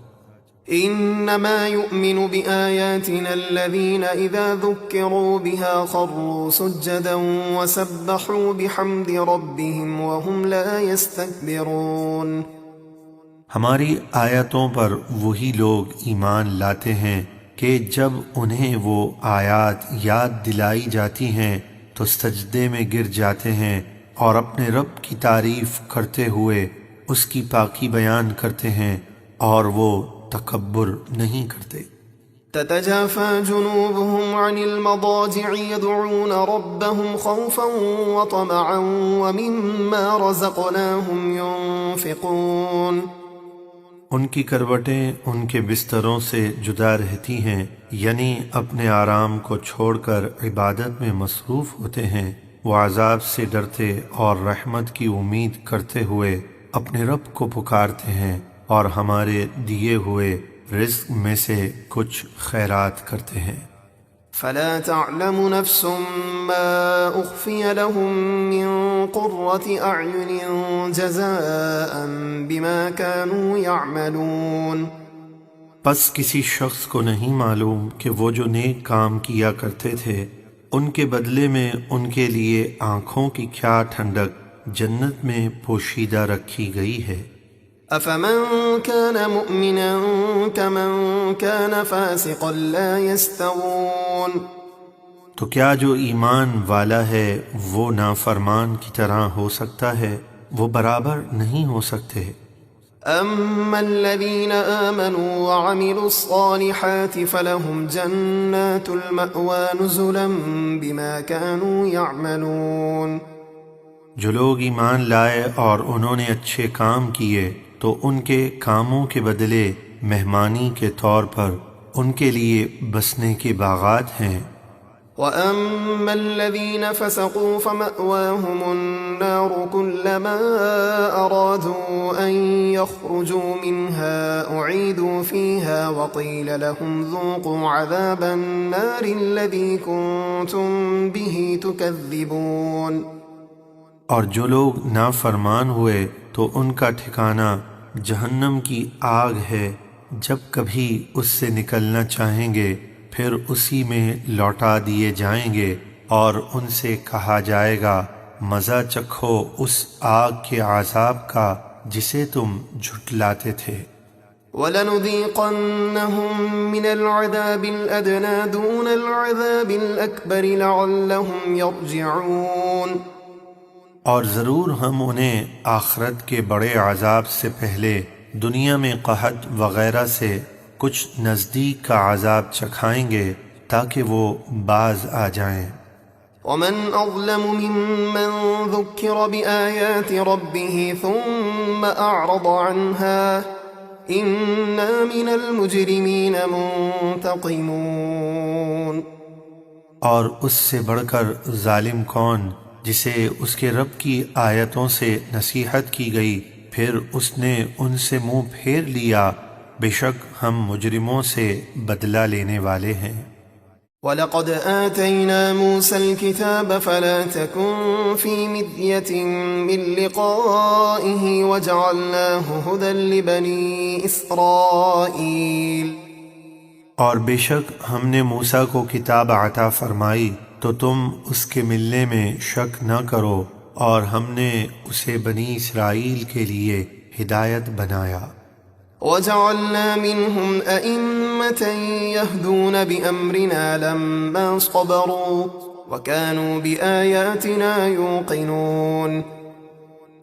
انما يؤمن بآياتنا الذين اذا ذكروا بها خروا سجدا وسبحوا بحمد ربهم وهم لا يستكبرون۔ ہماری آیتوں پر وہی لوگ ایمان لاتے ہیں کہ جب انہیں وہ آیات یاد دلائی جاتی ہیں تو سجدے میں گر جاتے ہیں اور اپنے رب کی تعریف کرتے ہوئے اس کی پاکی بیان کرتے ہیں اور وہ تکبر نہیں کرتے۔ تتجافى جنوبهم عن المضاجع يدعون ربهم خوفا وطمعا ومما رزقناهم ينفقون۔ ان کی کروٹیں ان کے بستروں سے جدا رہتی ہیں، یعنی اپنے آرام کو چھوڑ کر عبادت میں مصروف ہوتے ہیں۔ وہ عذاب سے ڈرتے اور رحمت کی امید کرتے ہوئے اپنے رب کو پکارتے ہیں اور ہمارے دیے ہوئے رزق میں سے کچھ خیرات کرتے ہیں۔ فلا تعلم نفس ما اخفي لهم من قرة اعين جزاء بما كانوا يعملون۔ پس کسی شخص کو نہیں معلوم کہ وہ جو نیک کام کیا کرتے تھے ان کے بدلے میں ان کے لیے آنکھوں کی کیا ٹھنڈک جنت میں پوشیدہ رکھی گئی ہے۔ افمن كان مؤمنا كمن كان فاسقا لا يستوون۔ تو کیا جو ایمان والا ہے وہ نافرمان کی طرح ہو سکتا ہے؟ وہ برابر نہیں ہو سکتے۔ اما الذين آمنوا وعملوا الصالحات فلهم جنات المأوى نزلا بما كانوا يعملون۔ جو لوگ ایمان لائے اور انہوں نے اچھے کام کیے تو ان کے کاموں کے بدلے مہمانی کے طور پر ان کے لیے بسنے کے باغات ہیں۔ وَأَمَّا الَّذِينَ فَسَقُوا فَمَأْوَاهُمُ النَّارُ كُلَّمَا أَرَادُوا أَن يَخْرُجُوا مِنْهَا أُعِيدُوا فِيهَا وَقِيلَ لَهُمْ ذُوقُوا عَذَابَ النَّارِ الَّذِي كُنتُمْ بِهِ تُكَذِّبُونَ۔ اور جو لوگ نافرمان ہوئے تو ان کا ٹھکانہ جہنم کی آگ ہے، جب کبھی اس سے نکلنا چاہیں گے پھر اسی میں لوٹا دیے جائیں گے اور ان سے کہا جائے گا مزہ چکھو اس آگ کے عذاب کا جسے تم جھٹلاتے تھے۔ وَلَنُذِيقَنَّهُم مِّنَ الْعَذَابِ الْأَدْنَىٰ دُونَ الْعَذَابِ الْأَكْبَرِ لَعَلَّهُمْ يَرْجِعُونَ۔ اور ضرور ہم انہیں آخرت کے بڑے عذاب سے پہلے دنیا میں قحط وغیرہ سے کچھ نزدیک کا عذاب چکھائیں گے تاکہ وہ باز آ جائیں۔ وَمَنْ أَظْلَمُ مِمَّنْ ذُكِّرَ بِآيَاتِ رَبِّهِ ثُمَّ أَعْرَضَ عَنْهَا إِنَّا مِنَ الْمُجْرِمِينَ مُنْتَقِمُونَ۔ اور اس سے بڑھ کر ظالم کون جسے اس کے رب کی آیتوں سے نصیحت کی گئی پھر اس نے ان سے منہ پھیر لیا، بے شک ہم مجرموں سے بدلہ لینے والے ہیں۔ وَلَقَدْ آتَيْنَا مُوسَى الْكِتَابَ فَلَا تَكُنْ فِي مِرْيَةٍ مِّن لِقَائِهِ وَجَعَلْنَاهُ هُدًى لِبَنِي إِسْرَائِيلَ۔ اور بے شک ہم نے موسیٰ کو کتاب عطا فرمائی تو تم اس کے ملنے میں شک نہ کرو، اور ہم نے اسے بنی اسرائیل کے لیے ہدایت بنایا۔ وَجَعَلْنَا مِنْهُمْ أَئِمَّةً يَهْدُونَ بِأَمْرِنَا لَمَّا صَبَرُوا وَكَانُوا بِآيَاتِنَا يُوقِنُونَ۔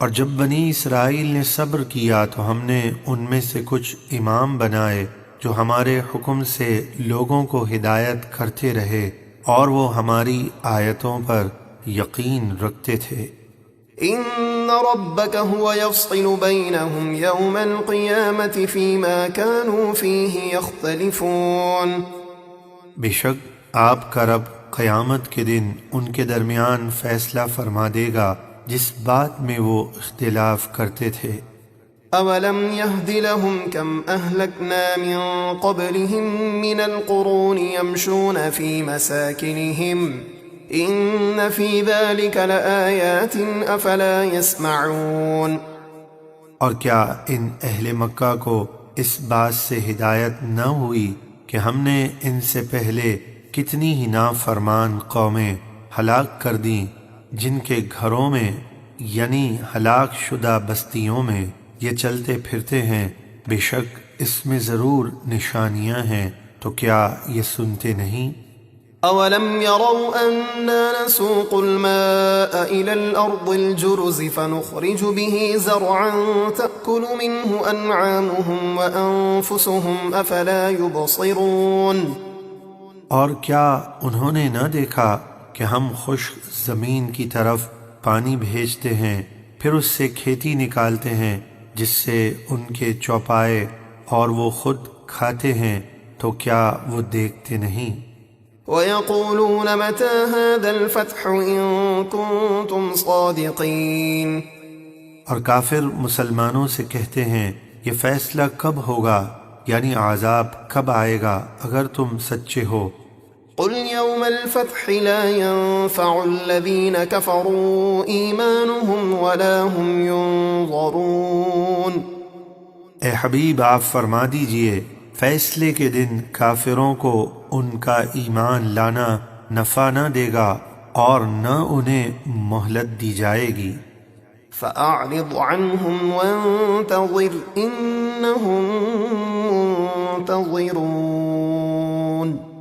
اور جب بنی اسرائیل نے صبر کیا تو ہم نے ان میں سے کچھ امام بنائے جو ہمارے حکم سے لوگوں کو ہدایت کرتے رہے اور وہ ہماری آیتوں پر یقین رکھتے تھے۔ إن ربك هو يفصل بينهم يوم القيامة فيما كانوا فيه يختلفون۔ بے شک آپ کا رب قیامت کے دن ان کے درمیان فیصلہ فرما دے گا جس بات میں وہ اختلاف کرتے تھے۔ أولم يهد لهم كم أهلكنا من قبلهم من القرون يمشون في مساكنهم إن في ذلك لآيات أفلا يسمعون۔ اور کیا ان اہل مکہ کو اس بات سے ہدایت نہ ہوئی کہ ہم نے ان سے پہلے کتنی ہی نافرمان قومیں ہلاک کر دیں جن کے گھروں میں یعنی ہلاک شدہ بستیوں میں یہ چلتے پھرتے ہیں، بے شک اس میں ضرور نشانیاں ہیں، تو کیا یہ سنتے نہیں؟ أولم يروا أنا نسوق الماء إلى الأرض الجرز فنخرج به زرعا تأكل منه أنعامهم وأنفسهم أفلا يبصرون۔ اور کیا انہوں نے نہ دیکھا کہ ہم خشک زمین کی طرف پانی بھیجتے ہیں پھر اس سے کھیتی نکالتے ہیں جس سے ان کے چوپائے اور وہ خود کھاتے ہیں، تو کیا وہ دیکھتے نہیں؟ وَيَقُولُونَ مَتَى هَذَا الْفَتْحُ إِن كُنتُمْ صَادِقِينَ۔ اور کافر مسلمانوں سے کہتے ہیں یہ فیصلہ کب ہوگا، یعنی عذاب کب آئے گا اگر تم سچے ہو۔ قُلْ يَوْمَ الْفَتْحِ لَا يَنفَعُ الَّذِينَ كَفَرُوا إِيمَانُهُمْ وَلَا هُمْ يُنظَرُونَ۔ اے حبیب آپ فرما دیجئے فیصلے کے دن کافروں کو ان کا ایمان لانا نفع نہ دے گا اور نہ انہیں مہلت دی جائے گی۔ فَأَعْرِضْ عَنْهُمْ وَانتَظِرْ إِنَّهُمْ مُنتَظِرُونَ۔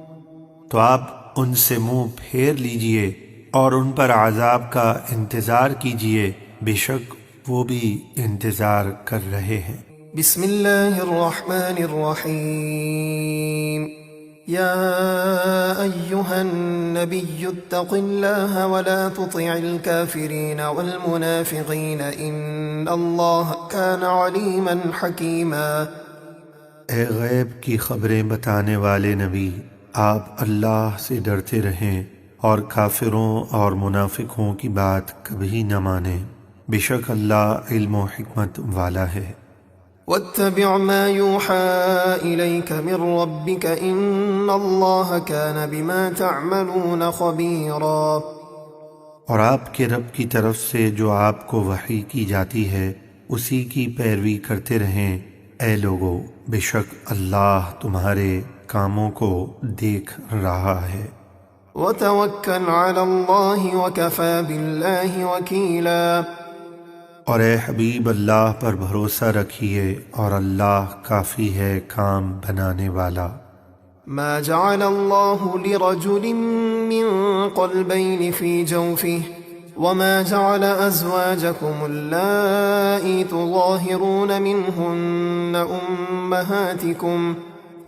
تو آپ ان سے منہ پھیر لیجئے اور ان پر عذاب کا انتظار کیجئے، بے شک وہ بھی انتظار کر رہے ہیں۔ بسم اللہ الرحمن الرحیم۔ یا ایہا النبی اتق اللہ ولا تطع الكافرین والمنافقین ان اللہ کان علیما حکیما۔ اے غیب کی خبریں بتانے والے نبی، آپ اللہ سے ڈرتے رہیں اور کافروں اور منافقوں کی بات کبھی نہ مانیں، بے شک اللہ علم و حکمت والا ہے۔ واتبع ما يوحى إليك من ربك إن الله كان بما تعملون خبيرا۔ اور آپ کے رب کی طرف سے جو آپ کو وحی کی جاتی ہے اسی کی پیروی کرتے رہیں۔ اے لوگو، بے شک اللہ تمہارے کاموں کو دیکھ رہا ہے۔ وتوکل علی اللہ وکفی باللہ وکیلا۔ اور اے حبیب اللہ پر بھروسہ رکھیے اور اللہ کافی ہے کام بنانے والا۔ ما جعل اللہ لرجل من قلبین فی جوفہ وما جعل ازواجکم اللائی تظاہرون منہن امہاتکم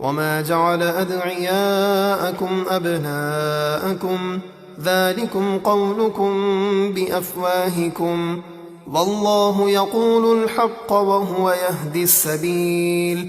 وما جعل ادعیاءکم ابناءکم ذالکم قولکم بافواہکم واللہ یقول الحق وہو یہدی السبیل۔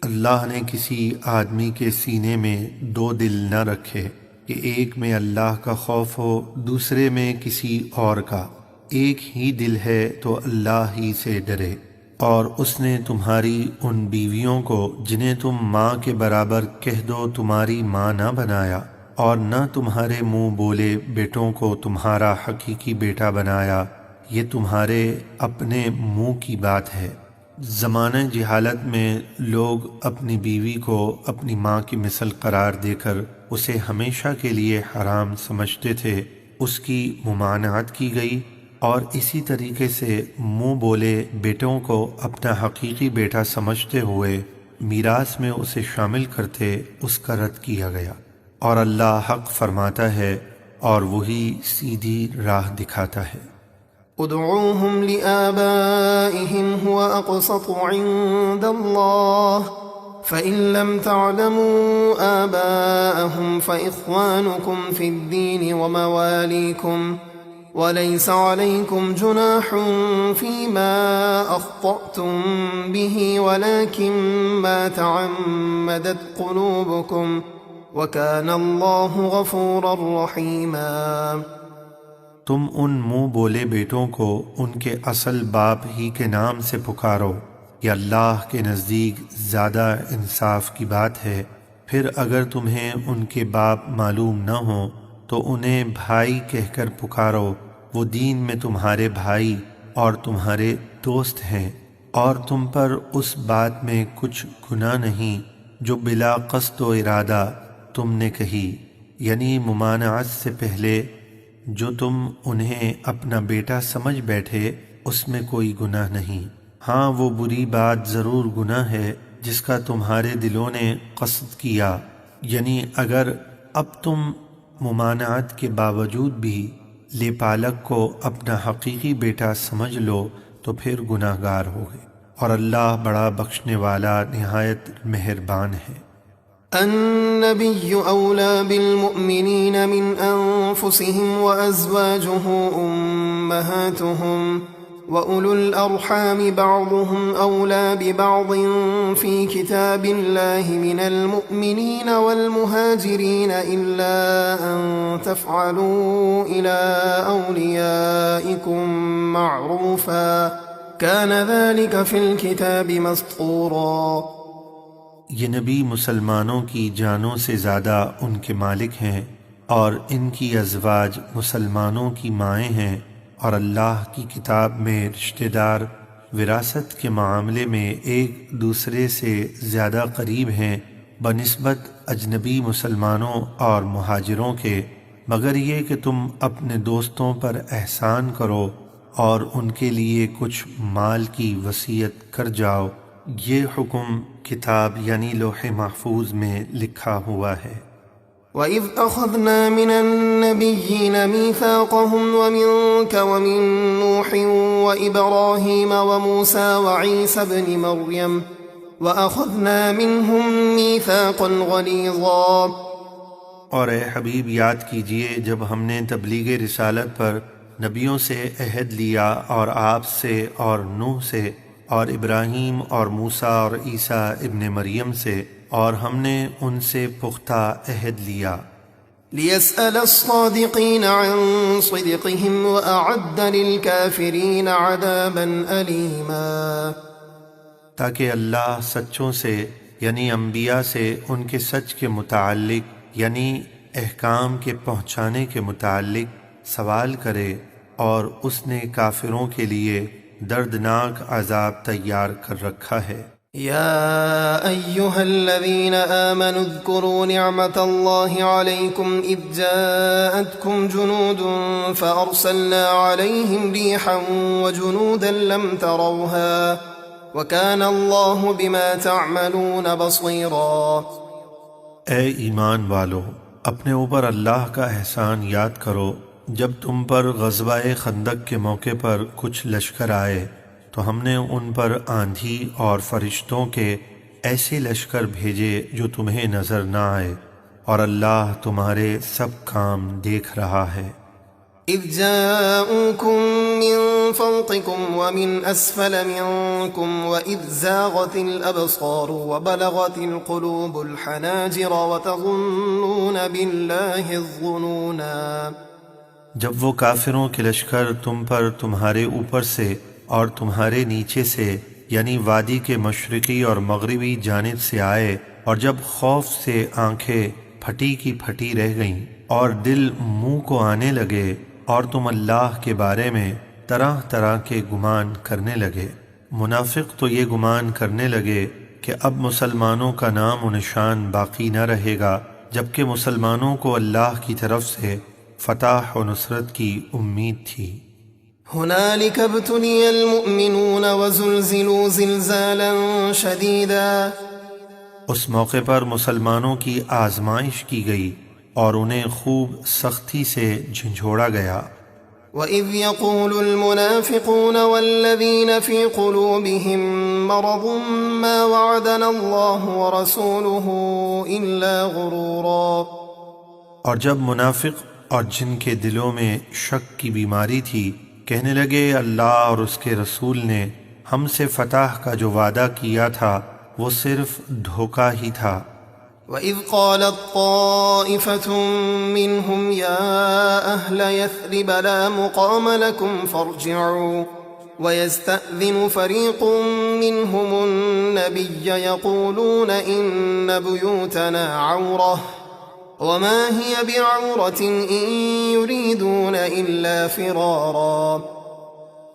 اللہ نے کسی آدمی کے سینے میں دو دل نہ رکھے کہ ایک میں اللہ کا خوف ہو دوسرے میں کسی اور کا، ایک ہی دل ہے تو اللہ ہی سے ڈرے۔ اور اس نے تمہاری ان بیویوں کو جنہیں تم ماں کے برابر کہہ دو تمہاری ماں نہ بنایا، اور نہ تمہارے منہ بولے بیٹوں کو تمہارا حقیقی بیٹا بنایا، یہ تمہارے اپنے منہ کی بات ہے۔ زمانہ جہالت میں لوگ اپنی بیوی کو اپنی ماں کی مثل قرار دے کر اسے ہمیشہ کے لیے حرام سمجھتے تھے، اس کی ممانعت کی گئی، اور اسی طریقے سے منہ بولے بیٹوں کو اپنا حقیقی بیٹا سمجھتے ہوئے میراث میں اسے شامل کرتے اس کا رد کیا گیا۔ اور اللہ حق فرماتا ہے اور وہی سیدھی راہ دکھاتا ہے۔ ادعوهم لآبائهم هو أقسط عند الله فإن لم تعلموا آباءهم فإخوانكم في الدين ومواليكم وليس عليكم جناح فيما أخطأتم به ولكن ما تعمدت قلوبكم وكان الله غفورا رحيما۔ تم ان منہ بولے بیٹوں کو ان کے اصل باپ ہی کے نام سے پکارو، یہ اللہ کے نزدیک زیادہ انصاف کی بات ہے۔ پھر اگر تمہیں ان کے باپ معلوم نہ ہوں تو انہیں بھائی کہہ کر پکارو، وہ دین میں تمہارے بھائی اور تمہارے دوست ہیں، اور تم پر اس بات میں کچھ گناہ نہیں جو بلا قصد و ارادہ تم نے کہی، یعنی ممانعت سے پہلے جو تم انہیں اپنا بیٹا سمجھ بیٹھے، اس میں کوئی گناہ نہیں۔ ہاں وہ بری بات ضرور گناہ ہے جس کا تمہارے دلوں نے قصد کیا، یعنی اگر اب تم ممانعت کے باوجود بھی لیپالک کو اپنا حقیقی بیٹا سمجھ لو تو پھر گناہ گار ہوگے، اور اللہ بڑا بخشنے والا نہایت مہربان ہے۔ النبي أولى بالمؤمنين من أنفسهم وأزواجه أمهاتهم وأولو الأرحام بعضهم أولى ببعض في كتاب الله من المؤمنين والمهاجرين إلا أن تفعلوا إلى أوليائكم معروفا كان ذلك في الكتاب مسطورا۔ یہ نبی مسلمانوں کی جانوں سے زیادہ ان کے مالک ہیں، اور ان کی ازواج مسلمانوں کی مائیں ہیں، اور اللہ کی کتاب میں رشتہ دار وراثت کے معاملے میں ایک دوسرے سے زیادہ قریب ہیں بنسبت اجنبی مسلمانوں اور مہاجروں کے، مگر یہ کہ تم اپنے دوستوں پر احسان کرو اور ان کے لیے کچھ مال کی وصیت کر جاؤ۔ یہ حکم کتاب یعنی لوح محفوظ میں لکھا ہوا ہے۔ وَإِذْ أَخَذْنَا مِنَ النَّبِيِّينَ مِيثَاقَهُمْ وَمِنْكَ وَمِن نُوحٍ وَإِبْرَاهِيمَ وَمُوسَى وَعِيسَى ابْنِ مَرْيَمَ وَأَخَذْنَا مِنْهُمْ مِيثَاقًا غَلِيظًا۔ اور اے حبیب یاد کیجئے جب ہم نے تبلیغ رسالت پر نبیوں سے عہد لیا، اور آپ سے اور نوح سے اور ابراہیم اور موسیٰ اور عیسیٰ ابن مریم سے، اور ہم نے ان سے پختہ عہد لیا۔ لِيَسْأَلَ الصَّادِقِينَ عَن صِدْقِهِمْ وَأَعَدَّ لِلْكَافِرِينَ عَذَابًا أَلِيمًا، تاکہ اللہ سچوں سے یعنی انبیاء سے ان کے سچ کے متعلق یعنی احکام کے پہنچانے کے متعلق سوال کرے، اور اس نے کافروں کے لیے دردناک عذاب تیار کر رکھا ہے۔ يا أيها الذين آمنوا اذكروا نعمة الله عليكم إذ جاءتكم جنود فأرسلنا عليهم ريحا وجنودا لم تروها وكان الله بما تعملون بصيرا۔ اے ایمان والو، اپنے اوپر اللہ کا احسان یاد کرو جب تم پر غزوہ خندق کے موقع پر کچھ لشکر آئے تو ہم نے ان پر آندھی اور فرشتوں کے ایسے لشکر بھیجے جو تمہیں نظر نہ آئے، اور اللہ تمہارے سب کام دیکھ رہا ہے۔ اذ جاءوكم من فوقكم ومن اسفل منكم واذ زاغت الابصار وبلغت القلوب الحناجر وتظنون بالله الظنونا۔ جب وہ کافروں کے لشکر تم پر تمہارے اوپر سے اور تمہارے نیچے سے یعنی وادی کے مشرقی اور مغربی جانب سے آئے، اور جب خوف سے آنکھیں پھٹی کی پھٹی رہ گئیں اور دل منہ کو آنے لگے، اور تم اللہ کے بارے میں طرح طرح کے گمان کرنے لگے۔ منافق تو یہ گمان کرنے لگے کہ اب مسلمانوں کا نام و نشان باقی نہ رہے گا، جبکہ مسلمانوں کو اللہ کی طرف سے فتح و نصرت کی امید تھی۔ هنالك ابتلي المؤمنون وزلزلوا زلزالا شديدا۔ اس موقع پر مسلمانوں کی آزمائش کی گئی اور انہیں خوب سختی سے جھنجھوڑا گیا۔ وَإِذْ يَقُولُ الْمُنَافِقُونَ وَالَّذِينَ فِي قُلُوبِهِم مَّرَضٌ مَّا وَعَدَنَا اللَّهُ وَرَسُولُهُ إِلَّا غُرُورًا۔ اور جب منافق اور جن کے دلوں میں شک کی بیماری تھی کہنے لگے اللہ اور اس کے رسول نے ہم سے فتح کا جو وعدہ کیا تھا وہ صرف دھوکہ ہی تھا۔ وَإِذْ قَالَتْ طَائِفَةٌ مِّنْهُمْ يَا أَهْلَ يَثْرِبَ لَا مُقَامَ لَكُمْ فَارْجِعُوا وَيَسْتَأْذِنُ فَرِيقٌ مِّنْهُمُ النَّبِيَّ يَقُولُونَ إِنَّ بُيُوتَنَا عَوْرَةٌ وَمَا هِيَ بِعَوْرَةٍ إِن يُرِيدُونَ إِلَّا فِرَارًا۔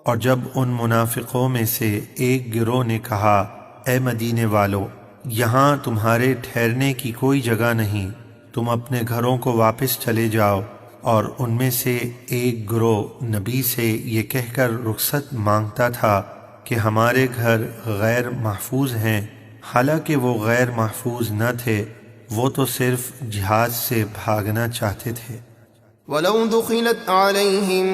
اور جب ان منافقوں میں سے ایک گروہ نے کہا اے مدینے والو یہاں تمہارے ٹھہرنے کی کوئی جگہ نہیں، تم اپنے گھروں کو واپس چلے جاؤ۔ اور ان میں سے ایک گروہ نبی سے یہ کہہ کر رخصت مانگتا تھا کہ ہمارے گھر غیر محفوظ ہیں، حالانکہ وہ غیر محفوظ نہ تھے، وہ تو صرف جہاد سے بھاگنا چاہتے تھے۔ وَلَوْ دُخِلَتْ عَلَيْهِمْ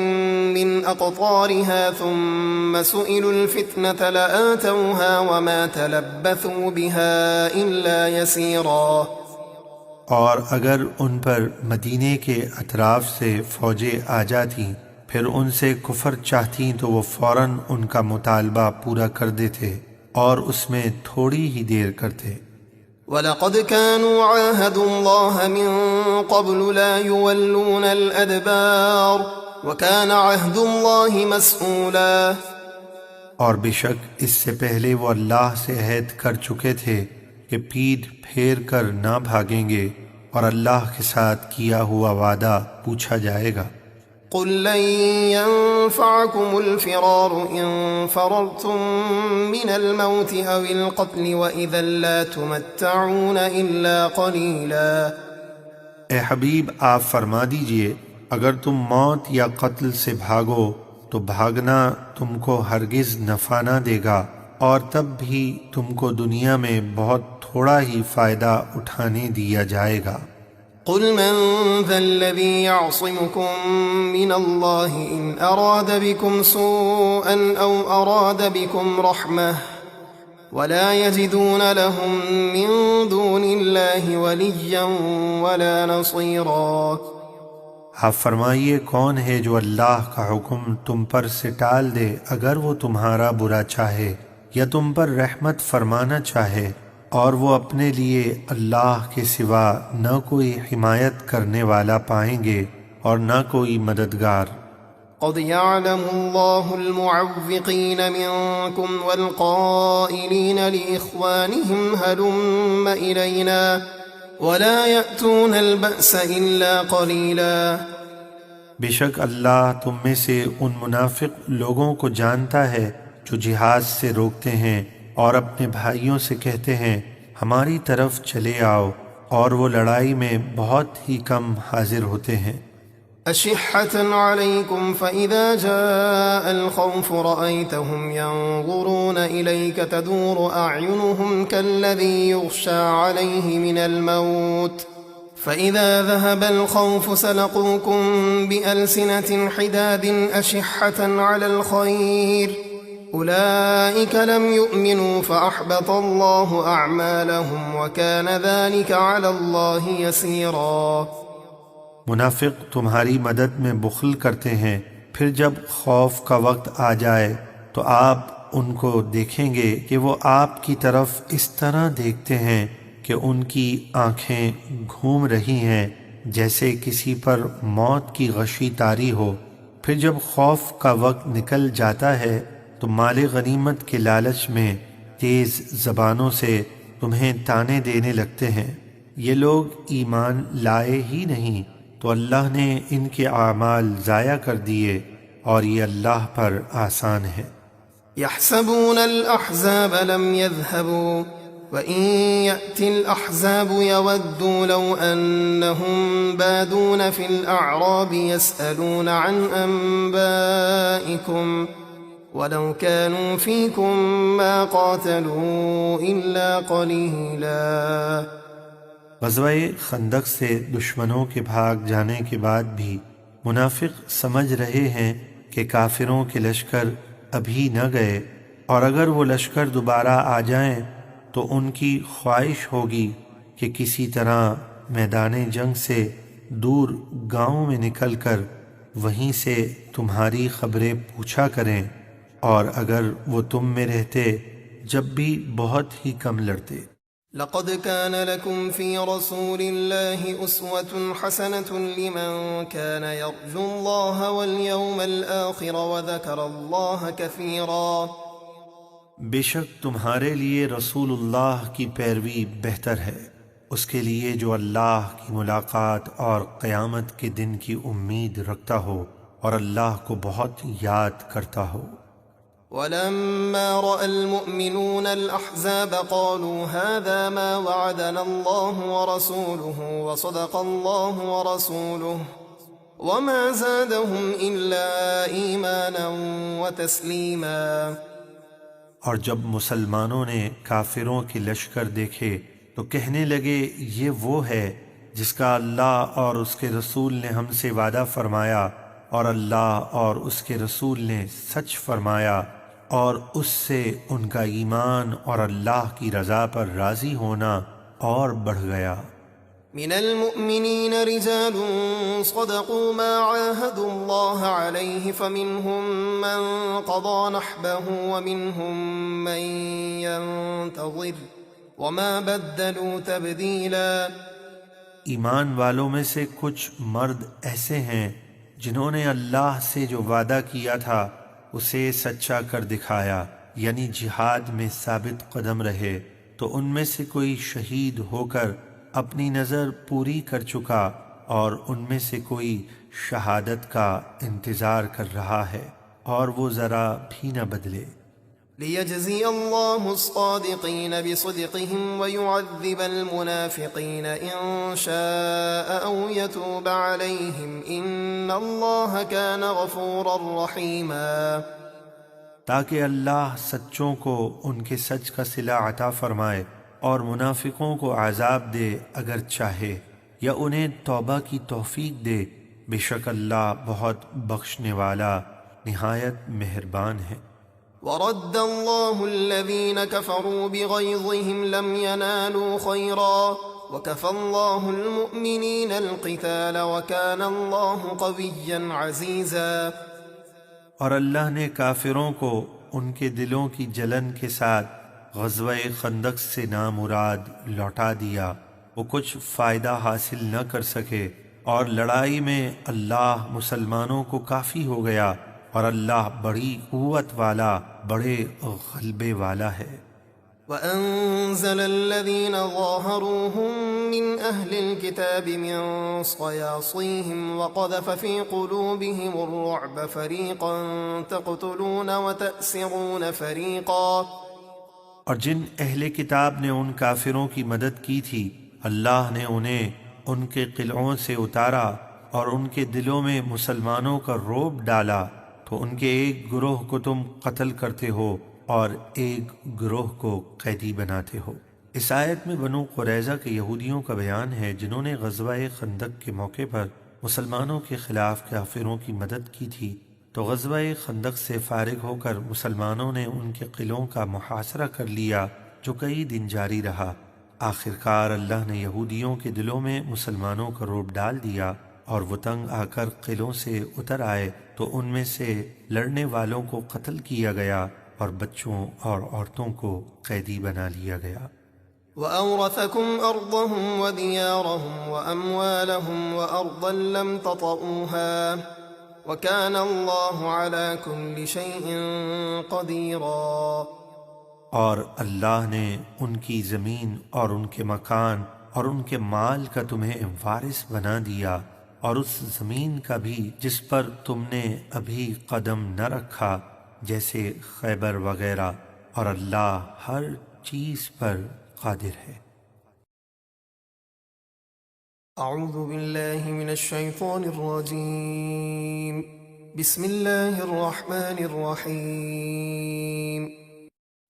مِنْ أَقْطَارِهَا ثُمَّ سُئِلُوا الْفِتْنَةَ لَآتَوْهَا وَمَا تَلَبَّثُوا بِهَا إِلَّا يَسِيرًا۔ اور اگر ان پر مدینے کے اطراف سے فوجیں آ جاتیں پھر ان سے کفر چاہتیں تو وہ فوراً ان کا مطالبہ پورا کر دیتے اور اس میں تھوڑی ہی دیر کرتے۔ وَلَقَدْ كَانُوا عَاهَدُوا اللَّهَ مِن قَبْلُ لَا يُوَلُّونَ الْأَدْبَارَ وَكَانَ عَهْدُ اللَّهِ مَسْئُولًا۔ اور بے شک اس سے پہلے وہ اللہ سے عہد کر چکے تھے کہ پیٹھ پھیر کر نہ بھاگیں گے اور اللہ کے ساتھ کیا ہوا وعدہ پوچھا جائے گا۔ قُل لَّن يَنفَعَكُمُ الْفِرَارُ إِن فَرَرْتُم مِّنَ الْمَوْتِ أَوِ الْقَتْلِ وَإِذًا لَّا تُمَتَّعُونَ إِلَّا قَلِيلًا۔ اے حبیب آپ فرما دیجئے اگر تم موت یا قتل سے بھاگو تو بھاگنا تم کو ہرگز نفع نہ دے گا اور تب بھی تم کو دنیا میں بہت تھوڑا ہی فائدہ اٹھانے دیا جائے گا۔ قُلْ مَن ذَا الَّذِي يَعْصِمُكُم مِّنَ اللَّهِ إِنْ أَرَادَ بِكُمْ سُوءًا أَوْ أَرَادَ بِكُمْ رَحْمَةً وَلَا يَجِدُونَ لَهُم مِّن دُونِ اللَّهِ وَلِيًّا وَلَا نَصِيرًا۔ آپ فرمائیے کون ہے جو اللہ کا حکم تم پر سے ٹال دے اگر وہ تمہارا برا چاہے یا تم پر رحمت فرمانا چاہے، اور وہ اپنے لیے اللہ کے سوا نہ کوئی حمایت کرنے والا پائیں گے اور نہ کوئی مددگار۔ قد يعلم الله المعوقين منكم والقائلين لإخوانهم هلم إلينا ولا يأتون البأس إلا قليلا۔ بے شک اللہ تم میں سے ان منافق لوگوں کو جانتا ہے جو جہاد سے روکتے ہیں اور اپنے بھائیوں سے کہتے ہیں ہماری طرف چلے آؤ، اور وہ لڑائی میں بہت ہی کم حاضر ہوتے ہیں۔ أشحة عليكم فإذا جاء الخوف رأيتهم ينظرون إليك تدور أعينهم كالذي يغشى عليه من الموت فإذا ذهب الخوف سلقوكم بألسنة حداد أشحة على الخير أولئك لم يؤمنوا فأحبط الله أعمالهم وكان ذلك على الله يسيرا۔ منافق تمہاری مدد میں بخل کرتے ہیں، پھر جب خوف کا وقت آ جائے تو آپ ان کو دیکھیں گے کہ وہ آپ کی طرف اس طرح دیکھتے ہیں کہ ان کی آنکھیں گھوم رہی ہیں جیسے کسی پر موت کی غشی طاری ہو۔ پھر جب خوف کا وقت نکل جاتا ہے تو مال غنیمت کے لالچ میں تیز زبانوں سے تمہیں تانے دینے لگتے ہیں۔ یہ لوگ ایمان لائے ہی نہیں تو اللہ نے ان کے اعمال ضائع کر دیے، اور یہ اللہ پر آسان ہے۔ يحسبون الأحزاب لم يذهبوا وإن يأتي الأحزاب يودوا لو أنهم بادون في الأعراب يسألون عن أنبائكم ولو كانوا فيكم ما قاتلوا إلا قليلا۔ غزوہ خندق سے دشمنوں کے بھاگ جانے کے بعد بھی منافق سمجھ رہے ہیں کہ کافروں کے لشکر ابھی نہ گئے، اور اگر وہ لشکر دوبارہ آ جائیں تو ان کی خواہش ہوگی کہ کسی طرح میدان جنگ سے دور گاؤں میں نکل کر وہیں سے تمہاری خبریں پوچھا کریں، اور اگر وہ تم میں رہتے جب بھی بہت ہی کم لڑتے۔ لقد كان لكم في رسول الله أسوة حسنة لمن كان يرجو الله واليوم الآخر وذكر الله كثيرا۔ بے شک تمہارے لیے رسول اللہ کی پیروی بہتر ہے اس کے لیے جو اللہ کی ملاقات اور قیامت کے دن کی امید رکھتا ہو اور اللہ کو بہت یاد کرتا ہو۔ ولما رأى المؤمنون الأحزاب قالوا هذا ما وعدنا الله ورسوله وصدق الله ورسوله وما زادهم إلا إيمانا وتسليما۔ اور جب مسلمانوں نے کافروں کے لشکر دیکھے تو کہنے لگے یہ وہ ہے جس کا اللہ اور اس کے رسول نے ہم سے وعدہ فرمایا، اور اللہ اور اس کے رسول نے سچ فرمایا، اور اس سے ان کا ایمان اور اللہ کی رضا پر راضی ہونا اور بڑھ گیا۔ من المؤمنين رجال صدقوا ما عاهدوا الله عليه فمنهم من قضى نحبه ومنهم من ينتظر وما بدلوا تبديلا۔ ایمان والوں میں سے کچھ مرد ایسے ہیں جنہوں نے اللہ سے جو وعدہ کیا تھا اسے سچا کر دکھایا، یعنی جہاد میں ثابت قدم رہے، تو ان میں سے کوئی شہید ہو کر اپنی نظر پوری کر چکا، اور ان میں سے کوئی شہادت کا انتظار کر رہا ہے، اور وہ ذرا بھی نہ بدلے۔ ليجزي الله الصادقين بصدقهم ويعذب المنافقين إن شاء أو يتوب عليهم إن الله كان غفورا رحيما۔ تاکہ اللہ سچوں کو ان کے سچ کا صلہ عطا فرمائے اور منافقوں کو عذاب دے اگر چاہے، یا انہیں توبہ کی توفیق دے، بے شک اللہ بہت بخشنے والا نہایت مہربان ہے۔ ورد الله الذين كفروا بغيظهم لم ينالوا خيرا وكفى الله المؤمنين القتال وكان الله قويا عزيزا۔ اور اللہ نے کافروں کو ان کے دلوں کی جلن کے ساتھ غزوہ خندق سے نامراد لوٹا دیا، وہ کچھ فائدہ حاصل نہ کر سکے، اور لڑائی میں اللہ مسلمانوں کو کافی ہو گیا، اور اللہ بڑی قوت والا، بڑے غلبے والا ہے۔ وأنزل الذين ظاهروهم من أهل الكتاب من صياصيهم وقذف في قلوبهم الرعب فريقا تقتلون وتأسرون فريقا۔ اور جن اہل کتاب نے ان کافروں کی مدد کی تھی، اللہ نے انہیں ان کے قلعوں سے اتارا اور ان کے دلوں میں مسلمانوں کا رعب ڈالا، تو ان کے ایک گروہ کو تم قتل کرتے ہو اور ایک گروہ کو قیدی بناتے ہو۔ اس آیت میں بنو قریظہ کے یہودیوں کا بیان ہے جنہوں نے غزوہ خندق کے موقع پر مسلمانوں کے خلاف کافروں کی مدد کی تھی، تو غزوہ خندق سے فارغ ہو کر مسلمانوں نے ان کے قلعوں کا محاصرہ کر لیا جو کئی دن جاری رہا۔ آخرکار اللہ نے یہودیوں کے دلوں میں مسلمانوں کا رعب ڈال دیا، اور وہ تنگ آ کر قلعوں سے اتر آئے، تو ان میں سے لڑنے والوں کو قتل کیا گیا اور بچوں اور عورتوں کو قیدی بنا لیا گیا۔ وَأَوْرَثَكُمْ أَرْضَهُمْ وَدِيَارَهُمْ وَأَمْوَالَهُمْ وَأَرْضًا لَمْ تَطَئُوهَا وَكَانَ اللَّهُ عَلَى كُلِّ شَيْءٍ قَدِيرًا۔ اور اللہ نے ان کی زمین اور ان کے مکان اور ان کے مال کا تمہیں وارث بنا دیا، اور اس زمین کا بھی جس پر تم نے ابھی قدم نہ رکھا، جیسے خیبر وغیرہ، اور اللہ ہر چیز پر قادر ہے۔ اعوذ باللہ من الشیطان الرجیم، بسم اللہ الرحمن الرحیم۔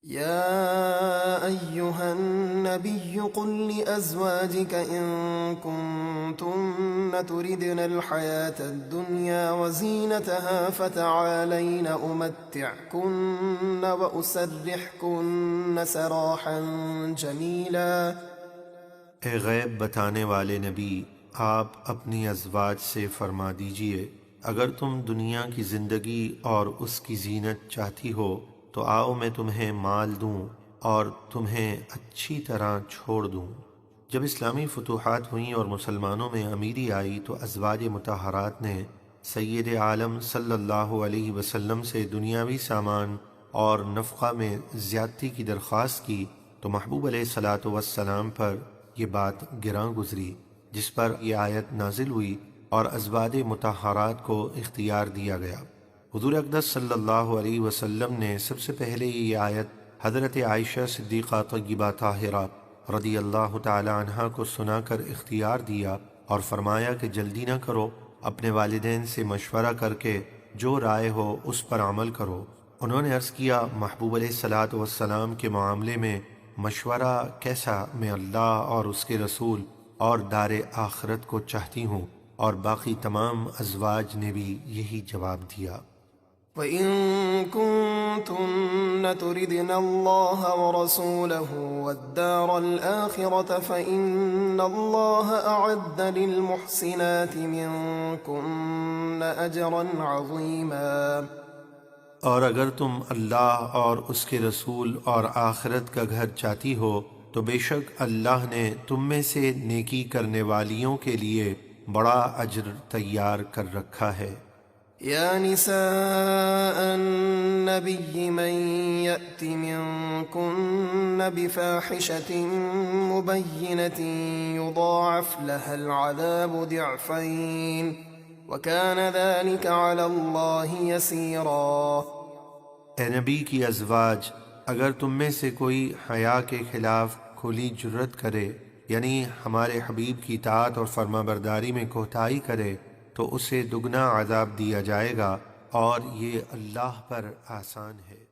يا أيها النبي قل لأزواجك إن كنتن تردن الحياة الدنيا وزينتها فتعالين أمتعكن وأسرحكن سراحا جميلا۔ اے غیب بتانے والے نبی، آپ اپنی ازواج سے فرما دیجئے، اگر تم دنیا کی زندگی اور اس کی زینت چاہتی ہو تو آؤ میں تمہیں مال دوں اور تمہیں اچھی طرح چھوڑ دوں۔ جب اسلامی فتوحات ہوئیں اور مسلمانوں میں امیری آئی تو ازواج مطہرات نے سید عالم صلی اللہ علیہ وسلم سے دنیاوی سامان اور نفقہ میں زیادتی کی درخواست کی تو محبوب علیہ الصلاۃ والسلام پر یہ بات گراں گزری، جس پر یہ آیت نازل ہوئی اور ازواج مطہرات کو اختیار دیا گیا۔ حضور اقدس صلی اللہ علیہ وسلم نے سب سے پہلے یہ آیت حضرت عائشہ صدیقہ طیبہ طاہرہ رضی اللہ تعالی عنہا کو سنا کر اختیار دیا اور فرمایا کہ جلدی نہ کرو، اپنے والدین سے مشورہ کر کے جو رائے ہو اس پر عمل کرو۔ انہوں نے عرض کیا، محبوب علیہ الصلاۃ والسلام کے معاملے میں مشورہ کیسا؟ میں اللہ اور اس کے رسول اور دار آخرت کو چاہتی ہوں، اور باقی تمام ازواج نے بھی یہی جواب دیا۔ وَإِن كُنتُنَّ تُرِدْنَ اللَّهَ وَرَسُولَهُ وَالدَّارَ الْآخِرَةَ فَإِنَّ اللَّهَ أَعَدَّ لِلْمُحْسِنَاتِ مِنكُنَّ أَجْرًا عَظِيمًا۔ اور اگر تم اللہ اور اس کے رسول اور آخرت کا گھر چاہتی ہو تو بے شک اللہ نے تم میں سے نیکی کرنے والیوں کے لیے بڑا اجر تیار کر رکھا ہے۔ یا نساء النبی من یأت منکن بفاحشة مبینة یضاعف لها العذاب ضعفین وَكَانَ ذَلِكَ عَلَى اللَّهِ يَسِيرًا۔ اے نبی کی ازواج، اگر تم میں سے کوئی حیا کے خلاف کھلی جرت کرے، یعنی ہمارے حبیب کی اطاعت اور فرما برداری میں کوتاہی کرے، تو اسے دگنا عذاب دیا جائے گا، اور یہ اللہ پر آسان ہے۔